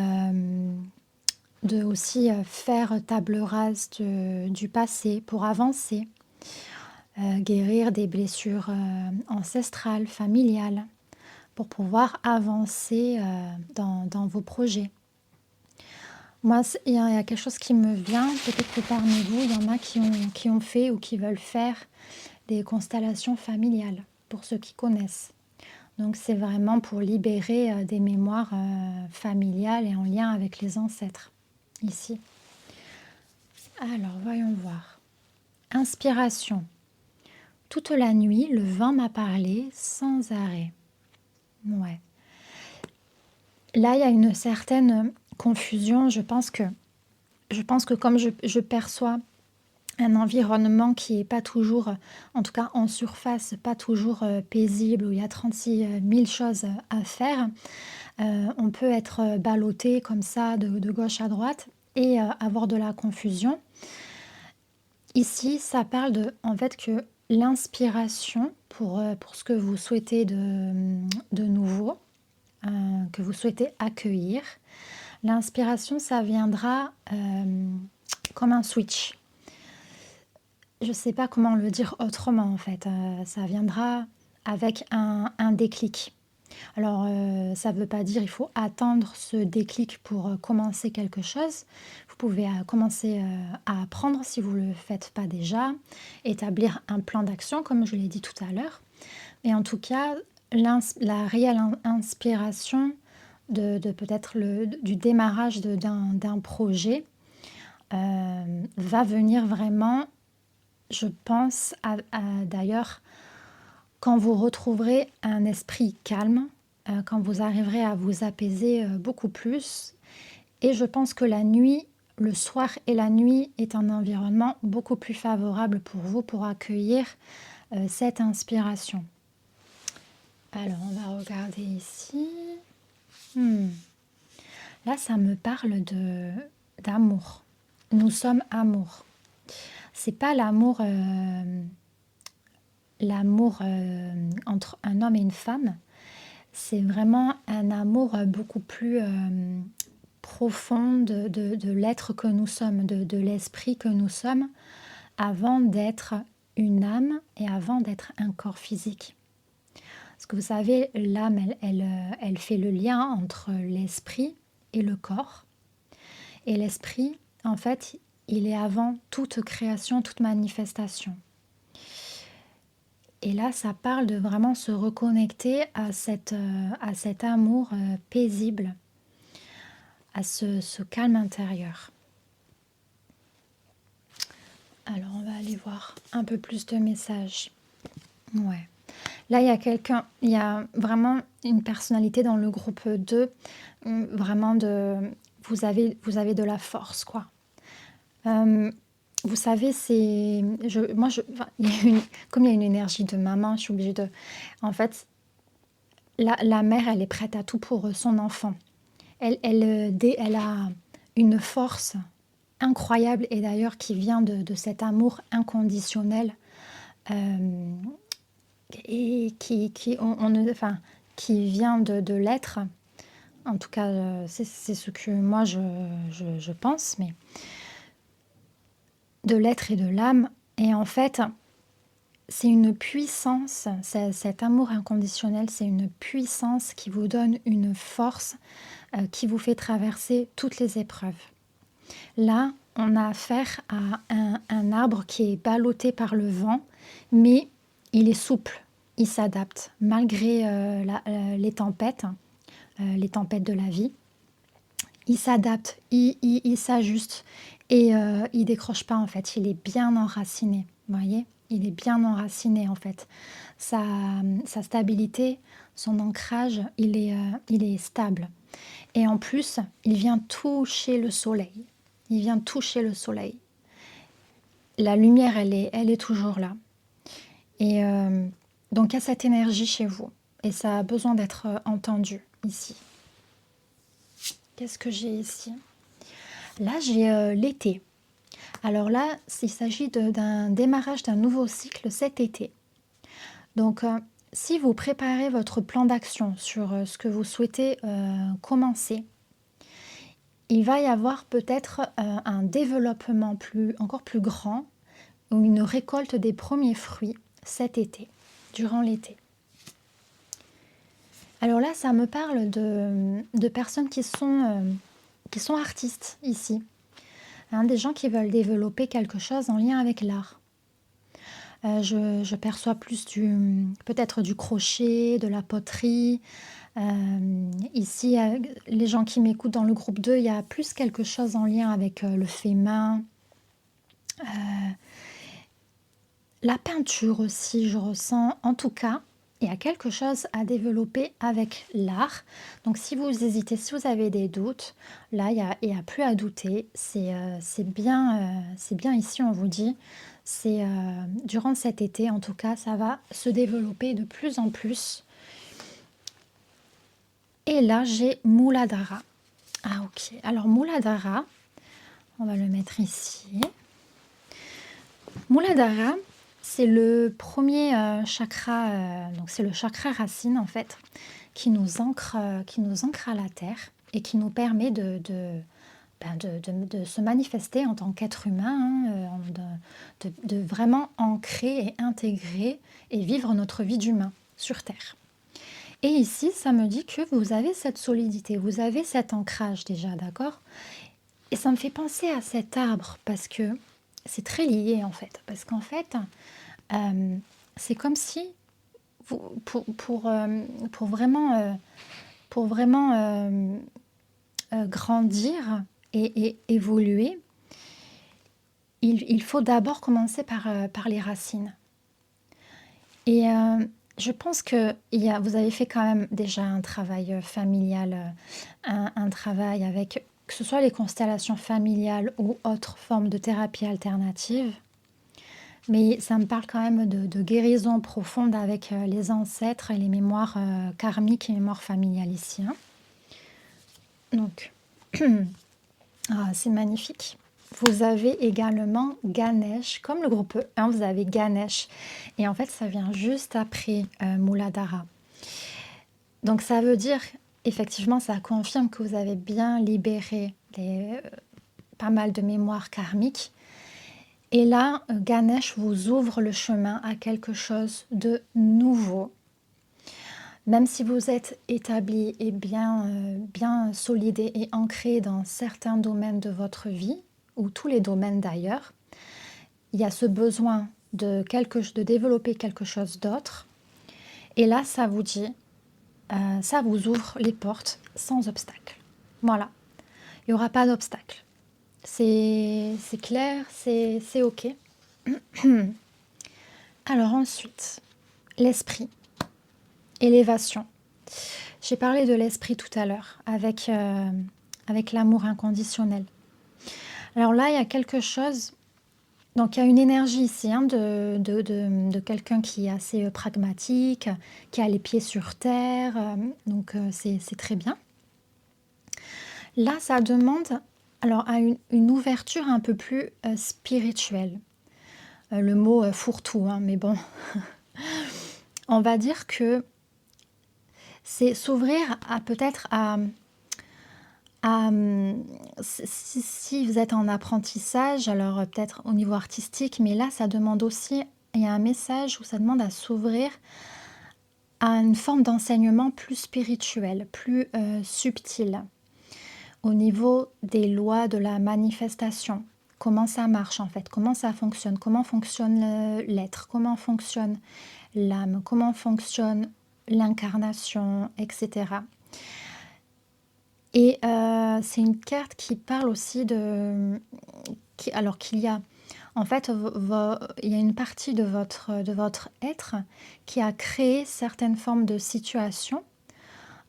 de aussi faire table rase du passé pour avancer, guérir des blessures ancestrales, familiales, pour pouvoir avancer dans vos projets. Moi, il y a quelque chose qui me vient, peut-être que parmi vous, il y en a qui ont fait ou qui veulent faire des constellations familiales, pour ceux qui connaissent. Donc c'est vraiment pour libérer des mémoires familiales et en lien avec les ancêtres, ici. Alors, voyons voir. Inspiration. Toute la nuit, le vent m'a parlé sans arrêt. Ouais. Là, il y a une certaine confusion. Je pense que comme je perçois un environnement qui n'est pas toujours, en tout cas en surface, pas toujours paisible, où il y a 36 000 choses à faire, on peut être ballotté comme ça de gauche à droite et avoir de la confusion. Ici, ça parle en fait que l'inspiration pour ce que vous souhaitez de nouveau, que vous souhaitez accueillir, l'inspiration, ça viendra comme un switch. Je ne sais pas comment le dire autrement en fait. Ça viendra avec un déclic. Alors, ça ne veut pas dire il faut attendre ce déclic pour commencer quelque chose. Vous pouvez commencer à apprendre si vous ne le faites pas déjà, établir un plan d'action comme je l'ai dit tout à l'heure. Et en tout cas, la réelle inspiration de peut-être du démarrage d'un projet va venir vraiment, je pense, d'ailleurs, quand vous retrouverez un esprit calme, quand vous arriverez à vous apaiser beaucoup plus. Et je pense que la nuit, le soir et la nuit est un environnement beaucoup plus favorable pour vous pour accueillir cette inspiration. Alors, on va regarder ici. Là, ça me parle d'amour. Nous sommes amour. C'est pas l'amour entre un homme et une femme. C'est vraiment un amour beaucoup plus profond de l'être que nous sommes, de l'esprit que nous sommes, avant d'être une âme et avant d'être un corps physique. Parce que vous savez, l'âme, elle fait le lien entre l'esprit et le corps. Et l'esprit, en fait, il est avant toute création, toute manifestation. Et là, ça parle de vraiment se reconnecter à cet amour paisible, à ce calme intérieur. Alors, on va aller voir un peu plus de messages. Ouais. Là, il y a vraiment une personnalité dans le groupe 2, vraiment vous avez de la force, quoi. Hem, vous savez, enfin, comme il y a une énergie de maman, je suis obligée de en fait, la mère, elle est prête à tout pour, son enfant. Elle a une force incroyable et d'ailleurs qui vient de cet amour inconditionnel, hem et on ne enfin, qui vient de l'être. En tout cas, c'est ce que moi je pense, mais de l'être et de l'âme et en fait, c'est une puissance, cet amour inconditionnel, c'est une puissance qui vous donne une force, qui vous fait traverser toutes les épreuves. Là, on a affaire à un arbre qui est ballotté par le vent, mais il est souple, il s'adapte malgré, les tempêtes de la vie. Il s'adapte, il s'ajuste et il décroche pas en fait, il est bien enraciné, vous voyez? Il est bien enraciné en fait. Sa, sa stabilité, son ancrage, il est stable. Et en plus, il vient toucher le soleil. Il vient toucher le soleil. La lumière, elle est toujours là. Et donc, il y a cette énergie chez vous. Et ça a besoin d'être entendu ici. Qu'est-ce que j'ai ici? Là, j'ai l'été. Alors là, il s'agit d'un démarrage d'un nouveau cycle cet été. Donc, si vous préparez votre plan d'action sur ce que vous souhaitez commencer, il va y avoir peut-être un développement encore plus grand ou une récolte des premiers fruits cet été, durant l'été. Alors là, ça me parle de personnes qui sont artistes ici. Hein, des gens qui veulent développer quelque chose en lien avec l'art. Je perçois plus peut-être du crochet, de la poterie. Ici, les gens qui m'écoutent dans le groupe 2, il y a plus quelque chose en lien avec le fait main. La peinture aussi, je ressens. En tout cas, il y a quelque chose à développer avec l'art. Donc si vous hésitez, si vous avez des doutes, là, il y a plus à douter. C'est bien ici, on vous dit. Durant cet été, en tout cas, ça va se développer de plus en plus. Et là, j'ai Muladhara. Ah ok. Alors Muladhara, on va le mettre ici. Muladhara, c'est le premier chakra, donc c'est le chakra racine en fait, qui nous ancre à la terre et qui nous permet de se manifester en tant qu'être humain, hein, de vraiment ancrer et intégrer et vivre notre vie d'humain sur terre. Et ici, ça me dit que vous avez cette solidité, vous avez cet ancrage déjà, d'accord? Et ça me fait penser à cet arbre parce que c'est très lié en fait. Parce qu'en fait, c'est comme si pour vraiment grandir et évoluer, il faut d'abord commencer par les racines. Et je pense que vous avez fait quand même déjà un travail familial, un travail avec, que ce soit les constellations familiales ou autres formes de thérapie alternative. Mais ça me parle quand même de guérison profonde avec les ancêtres et les mémoires karmiques et mémoires familiales ici. Hein. Donc, c'est magnifique. Vous avez également Ganesh, comme le groupe 1, vous avez Ganesh. Et en fait, ça vient juste après Muladhara. Donc, ça veut dire, effectivement, ça confirme que vous avez bien libéré pas mal de mémoires karmiques. Et là, Ganesh vous ouvre le chemin à quelque chose de nouveau. Même si vous êtes établi et bien solide et ancré dans certains domaines de votre vie, ou tous les domaines d'ailleurs, il y a ce besoin de développer quelque chose d'autre. Et là, ça vous dit, ça vous ouvre les portes sans obstacle. Voilà, il n'y aura pas d'obstacle. C'est clair, c'est ok. Alors ensuite, l'esprit, élévation. J'ai parlé de l'esprit tout à l'heure avec l'amour inconditionnel. Alors là, il y a quelque chose, donc il y a une énergie ici hein, de quelqu'un qui est assez pragmatique, qui a les pieds sur terre, donc c'est très bien. Là, ça demande alors à une ouverture un peu plus spirituelle. Le mot fourre-tout, hein, mais bon, on va dire que c'est s'ouvrir à peut-être si vous êtes en apprentissage, alors peut-être au niveau artistique, mais là, ça demande aussi, il y a un message où ça demande à s'ouvrir à une forme d'enseignement plus spirituel, plus subtil, au niveau des lois de la manifestation. Comment ça marche en fait, comment fonctionne l'être, comment fonctionne l'âme, comment fonctionne l'incarnation, etc. Et c'est une carte qui parle aussi alors qu'il y a, en fait, il y a une partie de votre être qui a créé certaines formes de situations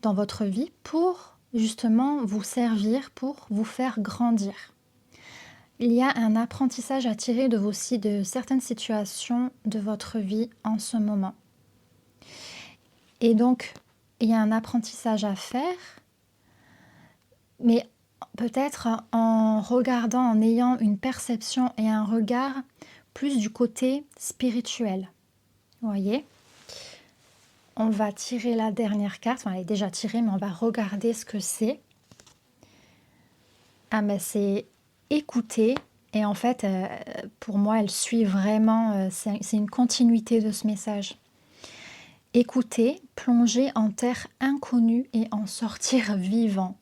dans votre vie pour justement vous servir, pour vous faire grandir. Il y a un apprentissage à tirer de certaines situations de votre vie en ce moment. Et donc, il y a un apprentissage à faire, mais peut-être en regardant, en ayant une perception et un regard plus du côté spirituel. Vous voyez? On va tirer la dernière carte. Enfin, elle est déjà tirée, mais on va regarder ce que c'est. Ah, mais c'est écouter. Et en fait, pour moi, elle suit vraiment. C'est une continuité de ce message. Écouter, plonger en terre inconnue et en sortir vivant.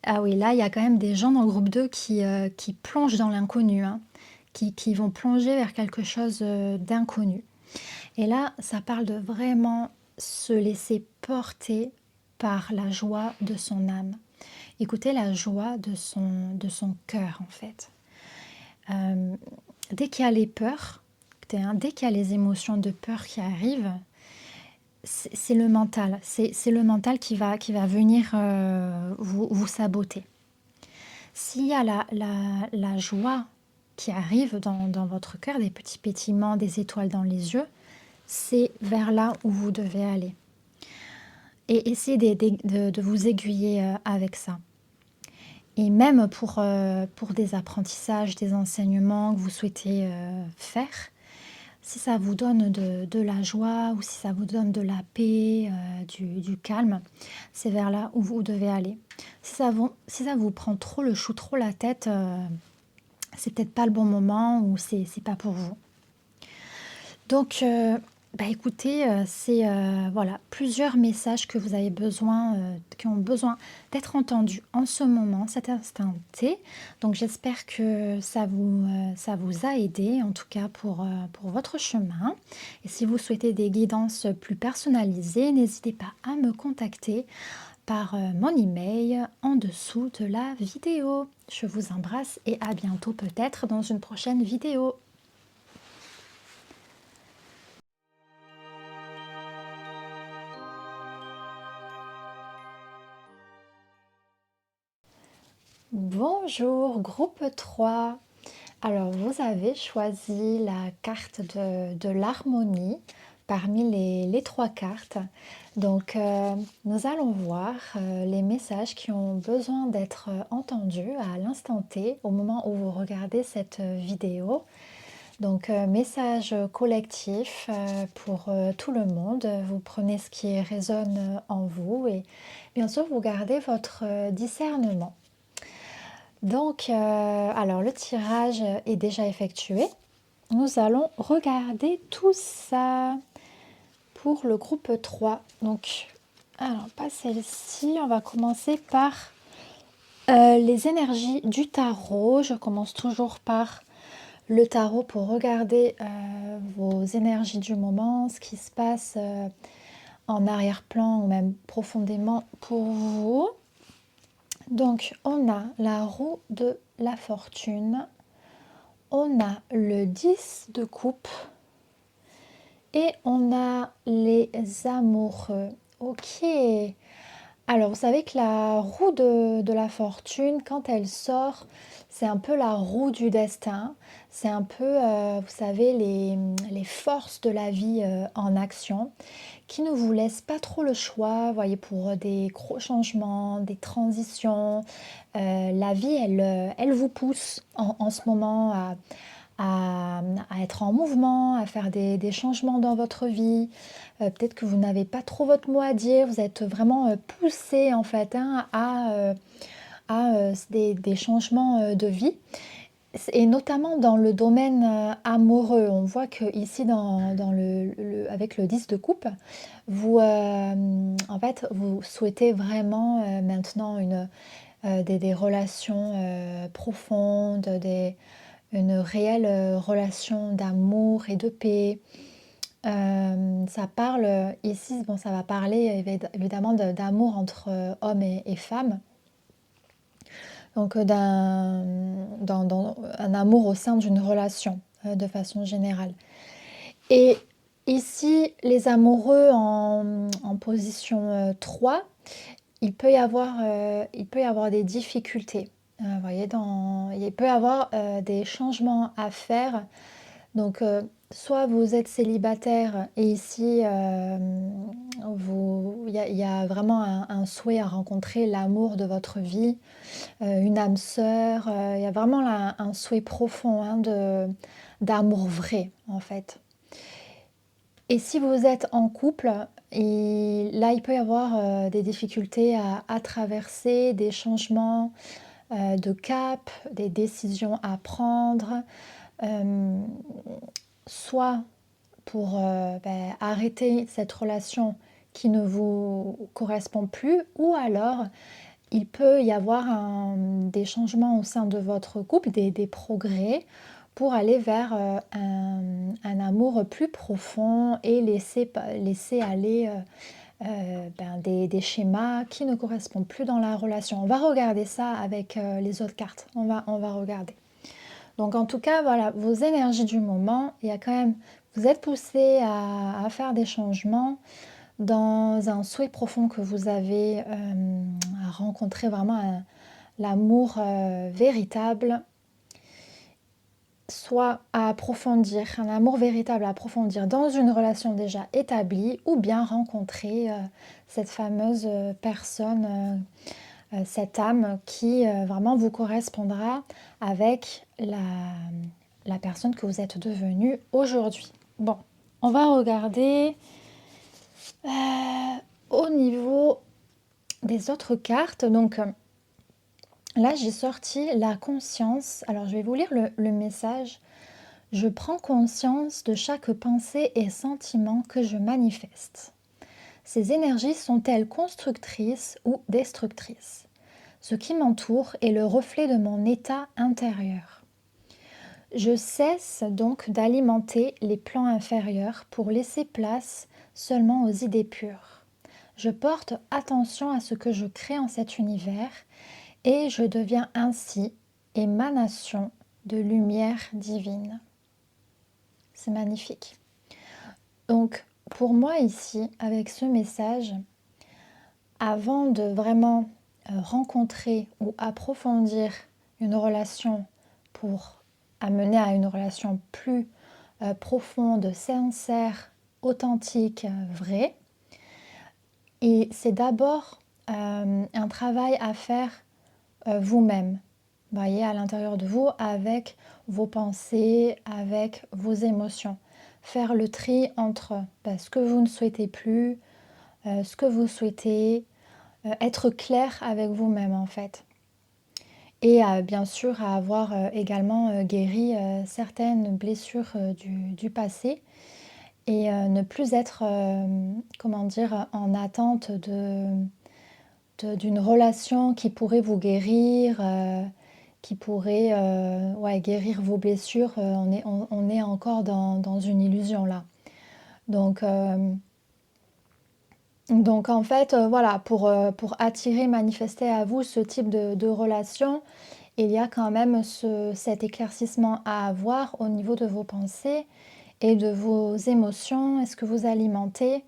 Ah oui, là, il y a quand même des gens dans le groupe 2 qui plongent dans l'inconnu, hein, qui vont plonger vers quelque chose d'inconnu. Et là, ça parle de vraiment se laisser porter par la joie de son âme. Écoutez la joie de son cœur, en fait. Dès qu'il y a les peurs, dès qu'il y a les émotions de peur qui arrivent, c'est le mental. C'est le mental qui va venir vous saboter. S'il y a la joie qui arrive dans votre cœur, des petits pétillements, des étoiles dans les yeux, c'est vers là où vous devez aller. Et essayez de vous aiguiller avec ça. Et même pour des apprentissages, des enseignements que vous souhaitez faire, si ça vous donne de la joie ou si ça vous donne de la paix, du calme, c'est vers là où vous devez aller. Si ça vous prend trop le chou, trop la tête, c'est peut-être pas le bon moment ou c'est pas pour vous. Donc, écoutez, c'est voilà, plusieurs messages que vous avez besoin, qui ont besoin d'être entendus en ce moment, cet instant T. Donc, j'espère que ça vous a aidé, en tout cas pour votre chemin. Et si vous souhaitez des guidances plus personnalisées, n'hésitez pas à me contacter par mon email en dessous de la vidéo. Je vous embrasse et à bientôt peut-être dans une prochaine vidéo. Bonjour, groupe 3. Alors, vous avez choisi la carte de l'harmonie parmi les 3 cartes. Donc, nous allons voir les messages qui ont besoin d'être entendus à l'instant T, au moment où vous regardez cette vidéo. Donc, message collectif pour tout le monde. Vous prenez ce qui résonne en vous et bien sûr, vous gardez votre discernement. Donc, alors le tirage est déjà effectué. Nous allons regarder tout ça pour le groupe 3. Donc, alors pas celle-ci, on va commencer par les énergies du tarot. Je commence toujours par le tarot pour regarder vos énergies du moment, ce qui se passe en arrière-plan ou même profondément pour vous. Donc, on a la roue de la fortune, on a le 10 de coupe et on a les amoureux. Ok, Alors, vous savez que la roue de la fortune, quand elle sort, c'est un peu la roue du destin. C'est un peu, vous savez, les forces de la vie en action qui ne vous laissent pas trop le choix, vous voyez, pour des gros changements, des transitions. La vie, elle vous pousse en ce moment à être en mouvement, à faire des changements dans votre vie. Peut-être que vous n'avez pas trop votre mot à dire, vous êtes vraiment poussé en fait hein, à des changements de vie. Et notamment dans le domaine amoureux, on voit que ici avec le 10 de coupe, en fait, vous souhaitez vraiment maintenant des relations profondes, une réelle relation d'amour et de paix. Ça parle ici, bon, ça va parler évidemment d'amour entre hommes et femmes. Donc dans un amour au sein d'une relation de façon générale. Et ici, les amoureux en position 3, il peut y avoir des difficultés. Vous voyez, il peut y avoir des changements à faire. Donc, soit vous êtes célibataire et ici, il y a vraiment un souhait à rencontrer l'amour de votre vie, une âme sœur. Il y a vraiment là un souhait profond hein, d'amour vrai, en fait. Et si vous êtes en couple, là, il peut y avoir des difficultés à traverser, des changements de cap, des décisions à prendre, euh, soit pour arrêter cette relation qui ne vous correspond plus, ou alors il peut y avoir des changements au sein de votre couple, des progrès pour aller vers un amour plus profond et laisser aller des schémas qui ne correspondent plus dans la relation. On va regarder ça avec les autres cartes. On va regarder. Donc en tout cas, voilà, vos énergies du moment, il y a quand même, vous êtes poussé à faire des changements dans un souhait profond que vous avez à rencontrer vraiment l'amour véritable, soit à approfondir, un amour véritable à approfondir dans une relation déjà établie, ou bien rencontrer cette fameuse personne, cette âme qui vraiment vous correspondra avec la personne que vous êtes devenue aujourd'hui. Bon, on va regarder au niveau des autres cartes. Donc là, j'ai sorti la conscience. Alors, je vais vous lire le message. Je prends conscience de chaque pensée et sentiment que je manifeste. Ces énergies sont-elles constructrices ou destructrices? Ce qui m'entoure est le reflet de mon état intérieur. Je cesse donc d'alimenter les plans inférieurs pour laisser place seulement aux idées pures. Je porte attention à ce que je crée en cet univers et je deviens ainsi émanation de lumière divine. C'est magnifique. Donc, pour moi ici, avec ce message, avant de vraiment rencontrer ou approfondir une relation pour amener à une relation plus profonde, sincère, authentique, vraie, et c'est d'abord un travail à faire vous-même, voyez, à l'intérieur de vous, avec vos pensées, avec vos émotions. Faire le tri entre ce que vous ne souhaitez plus, ce que vous souhaitez, être clair avec vous-même en fait. Et bien sûr à avoir également guéri certaines blessures du passé et ne plus être, comment dire, en attente d'une relation qui pourrait vous guérir, qui pourrait ouais, guérir vos blessures. On est encore dans une illusion là. Donc, donc en fait, voilà, pour attirer, manifester à vous ce type de relation, il y a quand même cet éclaircissement à avoir au niveau de vos pensées et de vos émotions. Est-ce que vous alimentez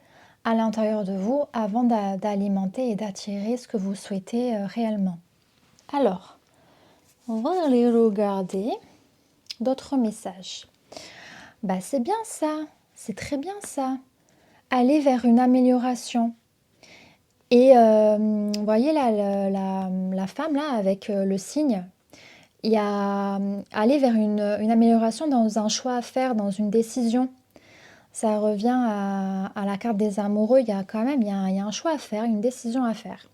à l'intérieur de vous avant d'alimenter et d'attirer ce que vous souhaitez réellement. Alors, on va aller regarder d'autres messages. Bah, c'est bien ça, c'est très bien ça. Aller vers une amélioration. Et vous voyez là, la femme là avec le cygne, il y a aller vers une amélioration dans un choix à faire, dans une décision. Ça revient à la carte des amoureux, il y a quand même il y a un choix à faire, une décision à faire.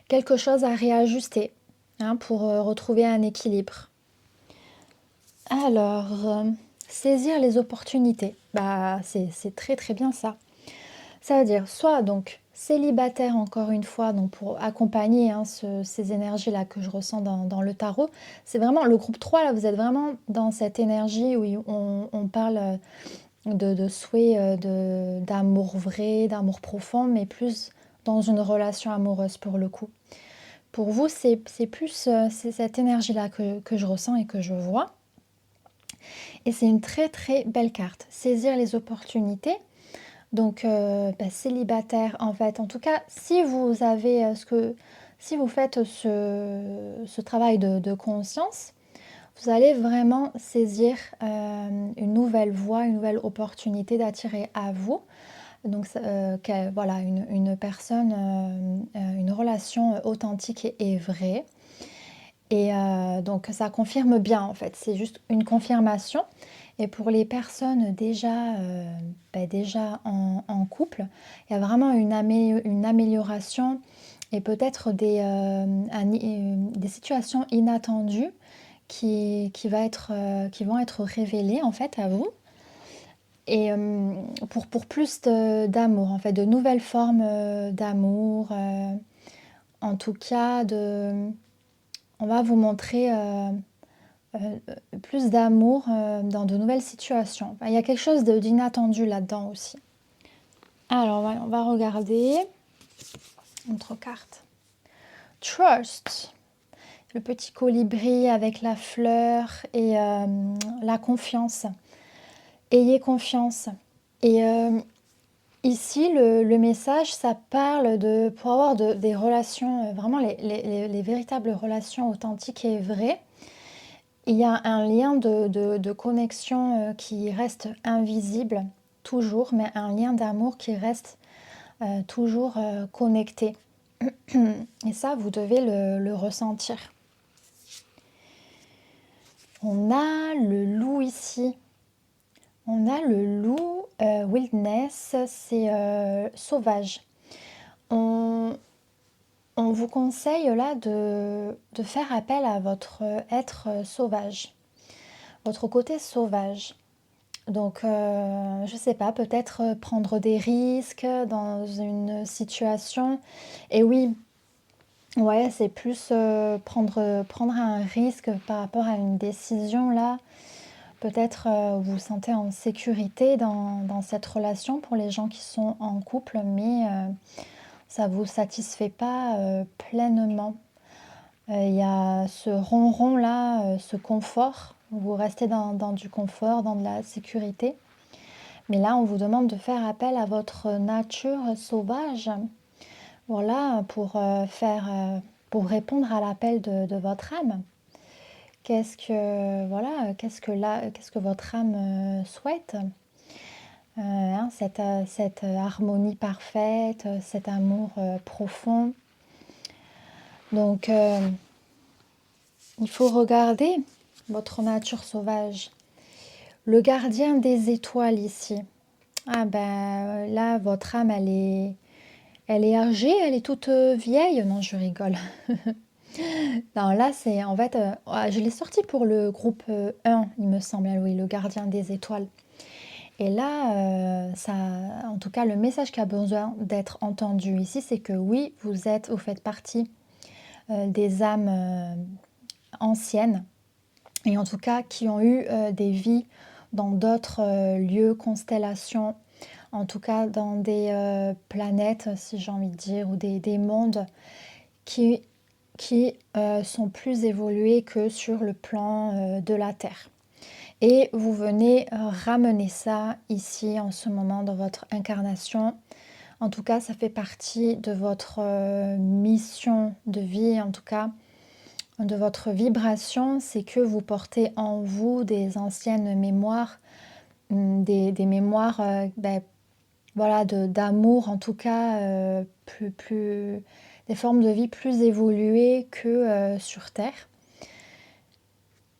Quelque chose à réajuster hein, pour retrouver un équilibre. Alors, saisir les opportunités, bah, c'est très très bien ça. Ça veut dire soit donc célibataire encore une fois, donc pour accompagner hein, ces énergies-là que je ressens dans le tarot. C'est vraiment le groupe 3, là, vous êtes vraiment dans cette énergie où on parle de souhait d'amour vrai, d'amour profond, mais plus dans une relation amoureuse pour le coup. Pour vous, c'est plus c'est cette énergie-là que je ressens et que je vois. Et c'est une très très belle carte. Saisir les opportunités. Donc célibataire en fait. En tout cas, si vous avez si vous faites ce travail de conscience, vous allez vraiment saisir une nouvelle voie, une nouvelle opportunité d'attirer à vous. Donc voilà, une personne, une relation authentique et vraie. Et donc ça confirme bien en fait, c'est juste une confirmation. Et pour les personnes déjà en couple, il y a vraiment une amélioration et peut-être des situations inattendues qui vont être révélées en fait à vous. Et pour plus d'amour, en fait, de nouvelles formes d'amour, en tout cas, on va vous montrer plus d'amour dans de nouvelles situations. Enfin, il y a quelque chose d'inattendu là-dedans aussi. Alors, on va regarder notre carte. Trust, le petit colibri avec la fleur et la confiance. Ayez confiance. Et ici, le message, ça parle pour avoir des relations, vraiment les véritables relations authentiques et vraies. Il y a un lien de connexion qui reste invisible, toujours, mais un lien d'amour qui reste toujours connecté. Et ça, vous devez le ressentir. On a le loup ici. On a le loup wildness, c'est sauvage. On vous conseille là de faire appel à votre être sauvage, votre côté sauvage. Donc, je ne sais pas, peut-être prendre des risques dans une situation. Et oui, ouais, c'est plus prendre un risque par rapport à une décision là. Peut-être vous vous sentez en sécurité dans cette relation pour les gens qui sont en couple, mais ça ne vous satisfait pas pleinement. Il y a ce ronron là, ce confort. Vous restez dans du confort, dans de la sécurité. Mais là, on vous demande de faire appel à votre nature sauvage. Voilà, pour répondre à l'appel de votre âme. Qu'est-ce que votre âme souhaite hein, cette harmonie parfaite, cet amour profond. Donc, il faut regarder votre nature sauvage. Le gardien des étoiles ici. Ah ben là, votre âme, elle est âgée, elle est toute vieille. Non, je rigole. Non, là, c'est en fait, je l'ai sorti pour le groupe 1, il me semble, oui, le gardien des étoiles. Et là, en tout cas, le message qui a besoin d'être entendu ici, c'est que oui, vous faites partie des âmes anciennes, et en tout cas qui ont eu des vies dans d'autres lieux, constellations, en tout cas dans des planètes, si j'ai envie de dire, ou des mondes qui sont plus évolués que sur le plan de la Terre. Et vous venez ramener ça ici en ce moment dans votre incarnation En tout cas, ça fait partie de votre mission de vie, en tout cas de votre vibration, c'est que vous portez en vous des anciennes mémoires, des mémoires voilà, d'amour, en tout cas, des formes de vie plus évoluées que sur Terre.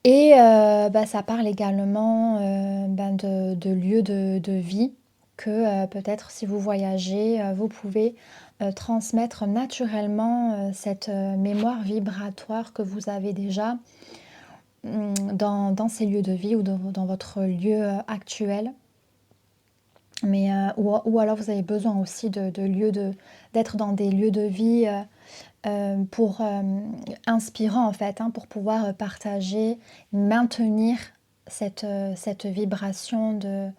Et ça parle également de lieux de vie que peut-être si vous voyagez, vous pouvez transmettre naturellement cette mémoire vibratoire que vous avez déjà dans ces lieux de vie ou dans votre lieu actuel. Mais, ou alors vous avez besoin aussi d'être dans des lieux de vie pour inspirant en fait, hein, pour pouvoir partager, maintenir cette vibration de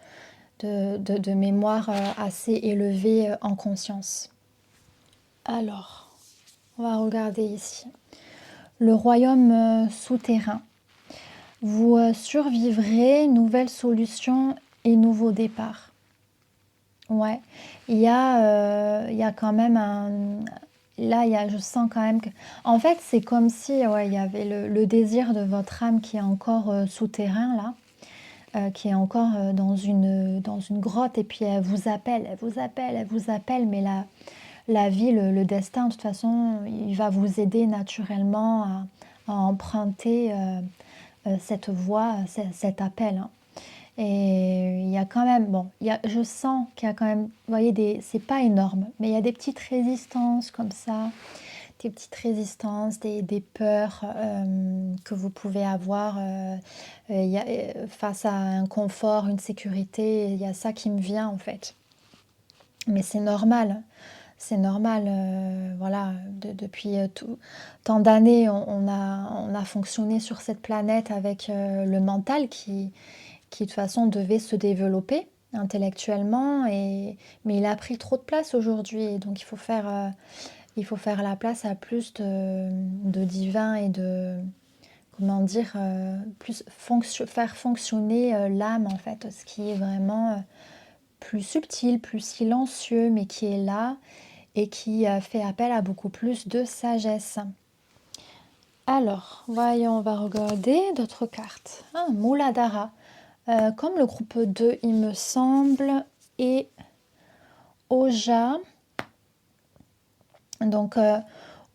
mémoire assez élevée en conscience. Alors, on va regarder ici. Le royaume souterrain. Vous survivrez, nouvelles solutions et nouveaux départs. Ouais, il y a quand même là, je sens quand même que... En fait, c'est comme si ouais, il y avait le désir de votre âme qui est encore souterrain, là, qui est encore dans une grotte, et puis elle vous appelle, elle vous appelle, elle vous appelle, mais la vie, le destin, de toute façon, il va vous aider naturellement à emprunter cette voie, cet appel, hein. Et il y a quand même, bon, je sens qu'il y a quand même, vous voyez, c'est pas énorme, mais il y a des petites résistances comme ça, des petites résistances, des peurs que vous pouvez avoir face à un confort, une sécurité, il y a ça qui me vient en fait. Mais c'est normal. C'est normal, voilà, depuis tant d'années, on a fonctionné sur cette planète avec le mental qui de toute façon devait se développer intellectuellement, mais il a pris trop de place aujourd'hui, donc il faut faire la place à plus de divin et de, comment dire, faire fonctionner l'âme en fait, ce qui est vraiment plus subtil, plus silencieux, mais qui est là et qui fait appel à beaucoup plus de sagesse. Alors, voyons, on va regarder d'autres cartes. Ah, Muladhara. Comme le groupe 2, il me semble, et Oja. Donc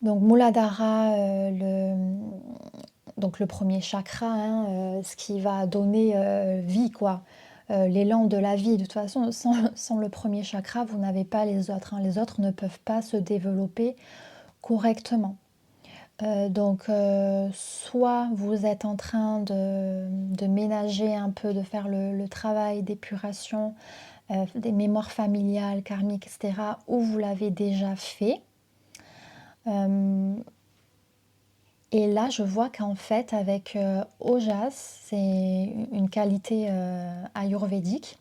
Muladhara, le premier chakra, hein, ce qui va donner vie, quoi. L'élan de la vie. De toute façon, sans le premier chakra, vous n'avez pas les autres, hein. Les autres ne peuvent pas se développer correctement. Soit vous êtes en train de ménager un peu, de faire le travail d'épuration des mémoires familiales, karmiques, etc., ou vous l'avez déjà fait. Et là, je vois qu'en fait, avec Ojas, c'est une qualité ayurvédique,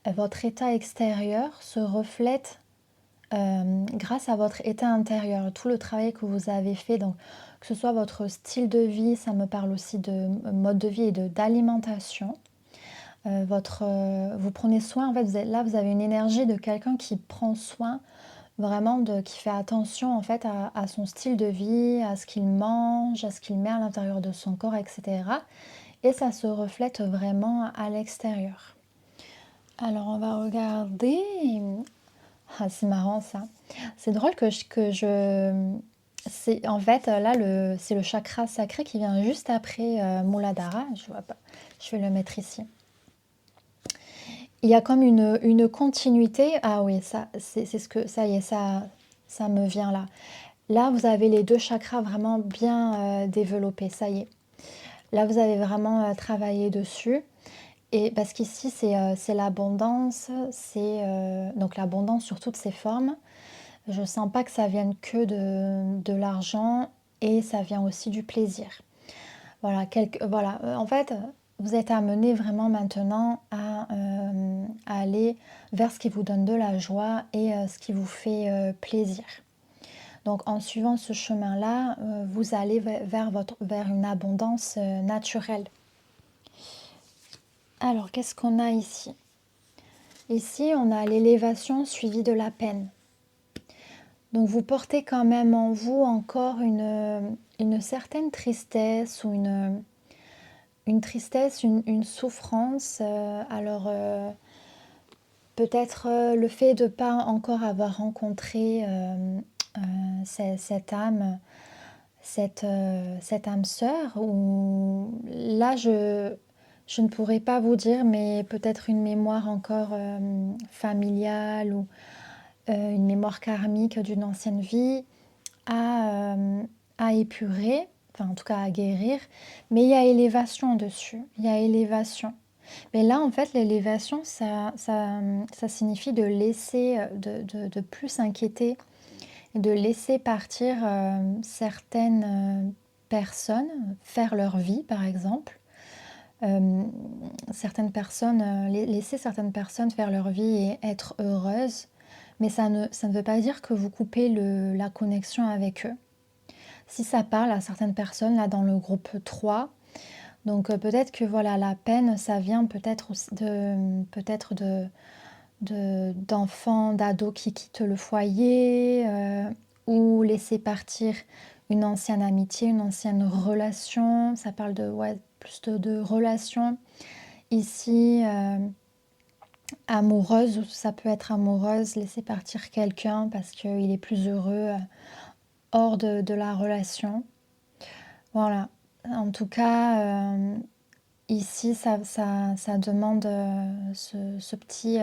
votre état extérieur se reflète grâce à votre état intérieur, tout le travail que vous avez fait, donc que ce soit votre style de vie, ça me parle aussi de mode de vie et d'alimentation. Vous prenez soin, en fait, vous avez une énergie de quelqu'un qui prend soin vraiment, qui fait attention en fait à son style de vie, à ce qu'il mange, à ce qu'il met à l'intérieur de son corps, etc. Et ça se reflète vraiment à l'extérieur. Alors on va regarder. Ah, c'est marrant ça. C'est drôle c'est en fait là c'est le chakra sacré qui vient juste après Muladhara. Je vois pas. Je vais le mettre ici. Il y a comme une continuité. Ah oui, ça c'est ce que ça y est, ça me vient là. Là, vous avez les deux chakras vraiment bien développés. Ça y est. Là, vous avez vraiment travaillé dessus. Et parce qu'ici, c'est l'abondance, donc l'abondance sur toutes ses formes. Je sens pas que ça vienne que de l'argent, et ça vient aussi du plaisir. Voilà, en fait, vous êtes amené vraiment maintenant à aller vers ce qui vous donne de la joie et ce qui vous fait plaisir. Donc en suivant ce chemin-là, vous allez vers une abondance naturelle. Alors, qu'est-ce qu'on a ici? Ici, on a l'élévation suivie de la peine. Donc vous portez quand même en vous encore une certaine tristesse ou une tristesse, une souffrance. Peut-être le fait de ne pas encore avoir rencontré cette âme, cette âme sœur, ou là je ne pourrais pas vous dire, mais peut-être une mémoire encore familiale ou une mémoire karmique d'une ancienne vie à, à épurer, enfin en tout cas à guérir, mais il y a élévation dessus, il y a élévation. Mais là, en fait, l'élévation, ça signifie de laisser, de plus s'inquiéter et de laisser partir certaines personnes faire leur vie, par exemple. Certaines personnes, laisser certaines personnes faire leur vie et être heureuses, mais ça ne veut pas dire que vous coupez la connexion avec eux. Si ça parle à certaines personnes, là dans le groupe 3, donc peut-être que voilà, la peine, ça vient peut-être d'enfants, d'ados qui quittent le foyer ou laisser partir une ancienne amitié, une ancienne relation. Ça parle plus de relations. Ici, amoureuse, ça peut être amoureuse, laisser partir quelqu'un parce qu'il est plus heureux hors de la relation. Voilà. En tout cas, ici, ça demande ce petit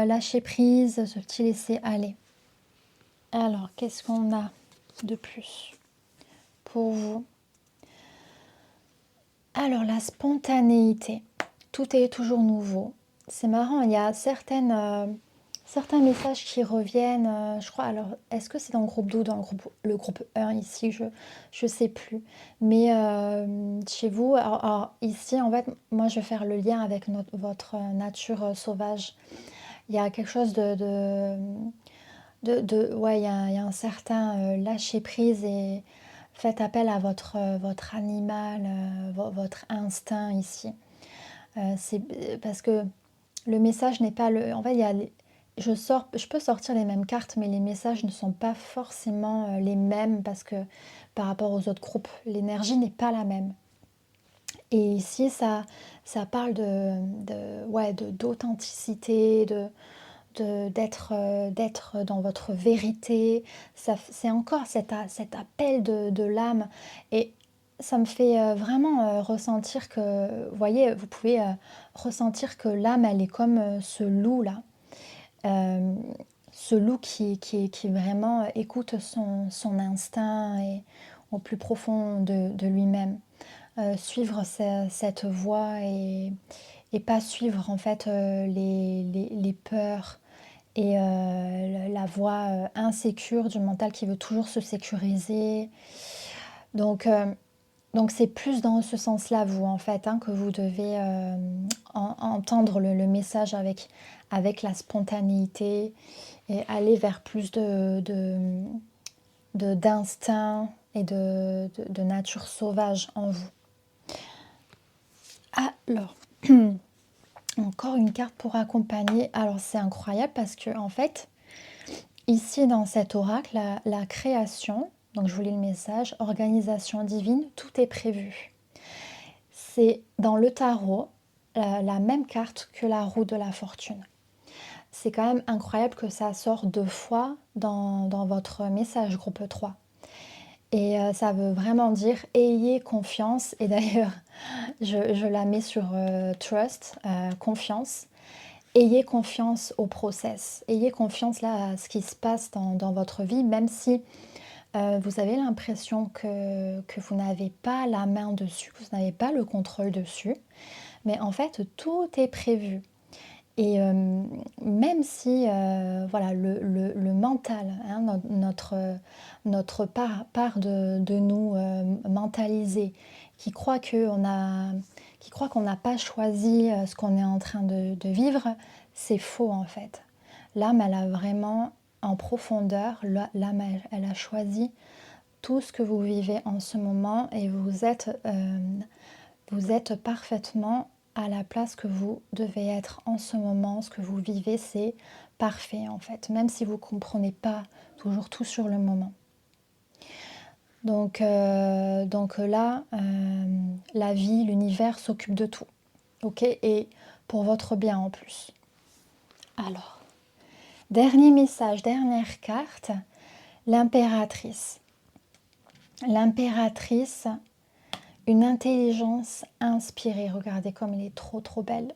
lâcher prise, ce petit laisser aller. Alors, qu'est-ce qu'on a de plus pour vous? Alors, la spontanéité. Tout est toujours nouveau. C'est marrant, il y a certains messages qui reviennent, je crois. Alors, est-ce que c'est dans le groupe 2 ou dans le groupe 1 ici? Je sais plus. Mais chez vous, alors, ici, en fait, moi, je vais faire le lien avec votre nature sauvage. Il y a quelque chose ouais, il y a un certain lâcher prise et faites appel à votre animal, votre instinct ici. C'est parce que le message n'est pas le. En fait, je peux sortir les mêmes cartes, mais les messages ne sont pas forcément les mêmes parce que par rapport aux autres groupes, l'énergie n'est pas la même. Et ici, ça parle d'authenticité, d'être dans votre vérité. C'est encore cet appel de l'âme. Et ça me fait vraiment ressentir que, vous voyez, vous pouvez ressentir que l'âme, elle est comme ce loup-là. Euh, Ce loup qui vraiment écoute son instinct et au plus profond de lui-même. Suivre cette voie et pas suivre en fait les peurs et la voie insécure du mental qui veut toujours se sécuriser. Donc, donc c'est plus dans ce sens-là, vous, en fait, hein, que vous devez entendre le message avec la spontanéité et aller vers plus d'instinct et de nature sauvage en vous. Alors, encore une carte pour accompagner. Alors, c'est incroyable parce que, en fait, ici, dans cet oracle, la création, donc je vous lis le message, organisation divine, tout est prévu. C'est dans le tarot la même carte que la roue de la fortune. C'est quand même incroyable que ça sort 2 fois dans votre message groupe 3. Et ça veut vraiment dire ayez confiance. Et d'ailleurs, je la mets sur trust, confiance. Ayez confiance au process. Ayez confiance là à ce qui se passe dans votre vie, même si vous avez l'impression que vous n'avez pas la main dessus, que vous n'avez pas le contrôle dessus. Mais en fait, tout est prévu. Et même si voilà, le mental, hein, notre part de nous mentalisée, qui croit qu'on n'a pas choisi ce qu'on est en train de vivre, c'est faux en fait. L'âme, elle a vraiment en profondeur, l'âme, elle a choisi tout ce que vous vivez en ce moment et vous êtes parfaitement à la place que vous devez être en ce moment. Ce que vous vivez, c'est parfait en fait, même si vous ne comprenez pas toujours tout sur le moment. Donc là, la vie, l'univers s'occupe de tout. Ok, et pour votre bien en plus. Alors, dernier message, dernière carte, l'impératrice. L'impératrice, une intelligence inspirée. Regardez comme elle est trop trop belle.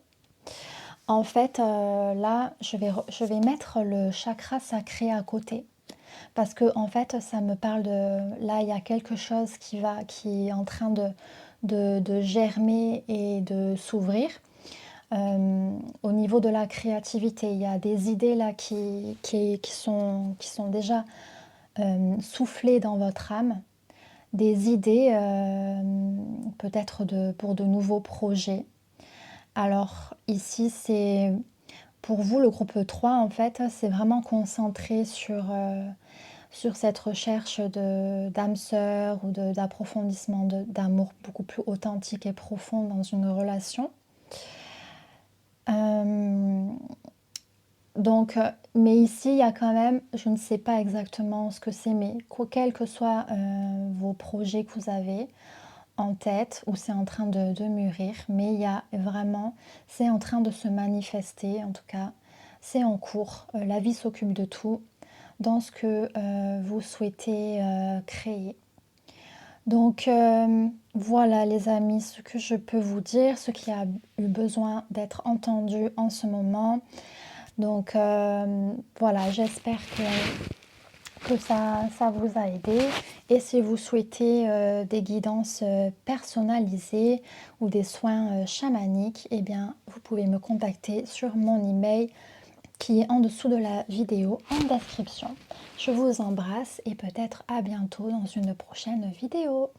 En fait, là, je vais mettre le chakra sacré à côté. Parce que en fait, ça me parle de... Là, il y a quelque chose qui est en train de germer et de s'ouvrir. Au niveau de la créativité, il y a des idées là qui sont déjà soufflées dans votre âme. Des idées peut-être pour de nouveaux projets. Alors ici, c'est pour vous, le groupe 3, en fait, c'est vraiment concentré sur cette recherche d'âme sœur ou d'approfondissement d'amour beaucoup plus authentique et profond dans une relation. Donc, mais ici, il y a quand même, je ne sais pas exactement ce que c'est, mais quels que soient vos projets que vous avez en tête, ou c'est en train de mûrir, mais il y a vraiment, c'est en train de se manifester, en tout cas, c'est en cours. La vie s'occupe de tout dans ce que vous souhaitez créer. Donc voilà les amis, ce que je peux vous dire, ce qui a eu besoin d'être entendu en ce moment. Donc voilà, j'espère que ça vous a aidé. Et si vous souhaitez des guidances personnalisées ou des soins chamaniques, eh bien vous pouvez me contacter sur mon email qui est en dessous de la vidéo en description. Je vous embrasse et peut-être à bientôt dans une prochaine vidéo.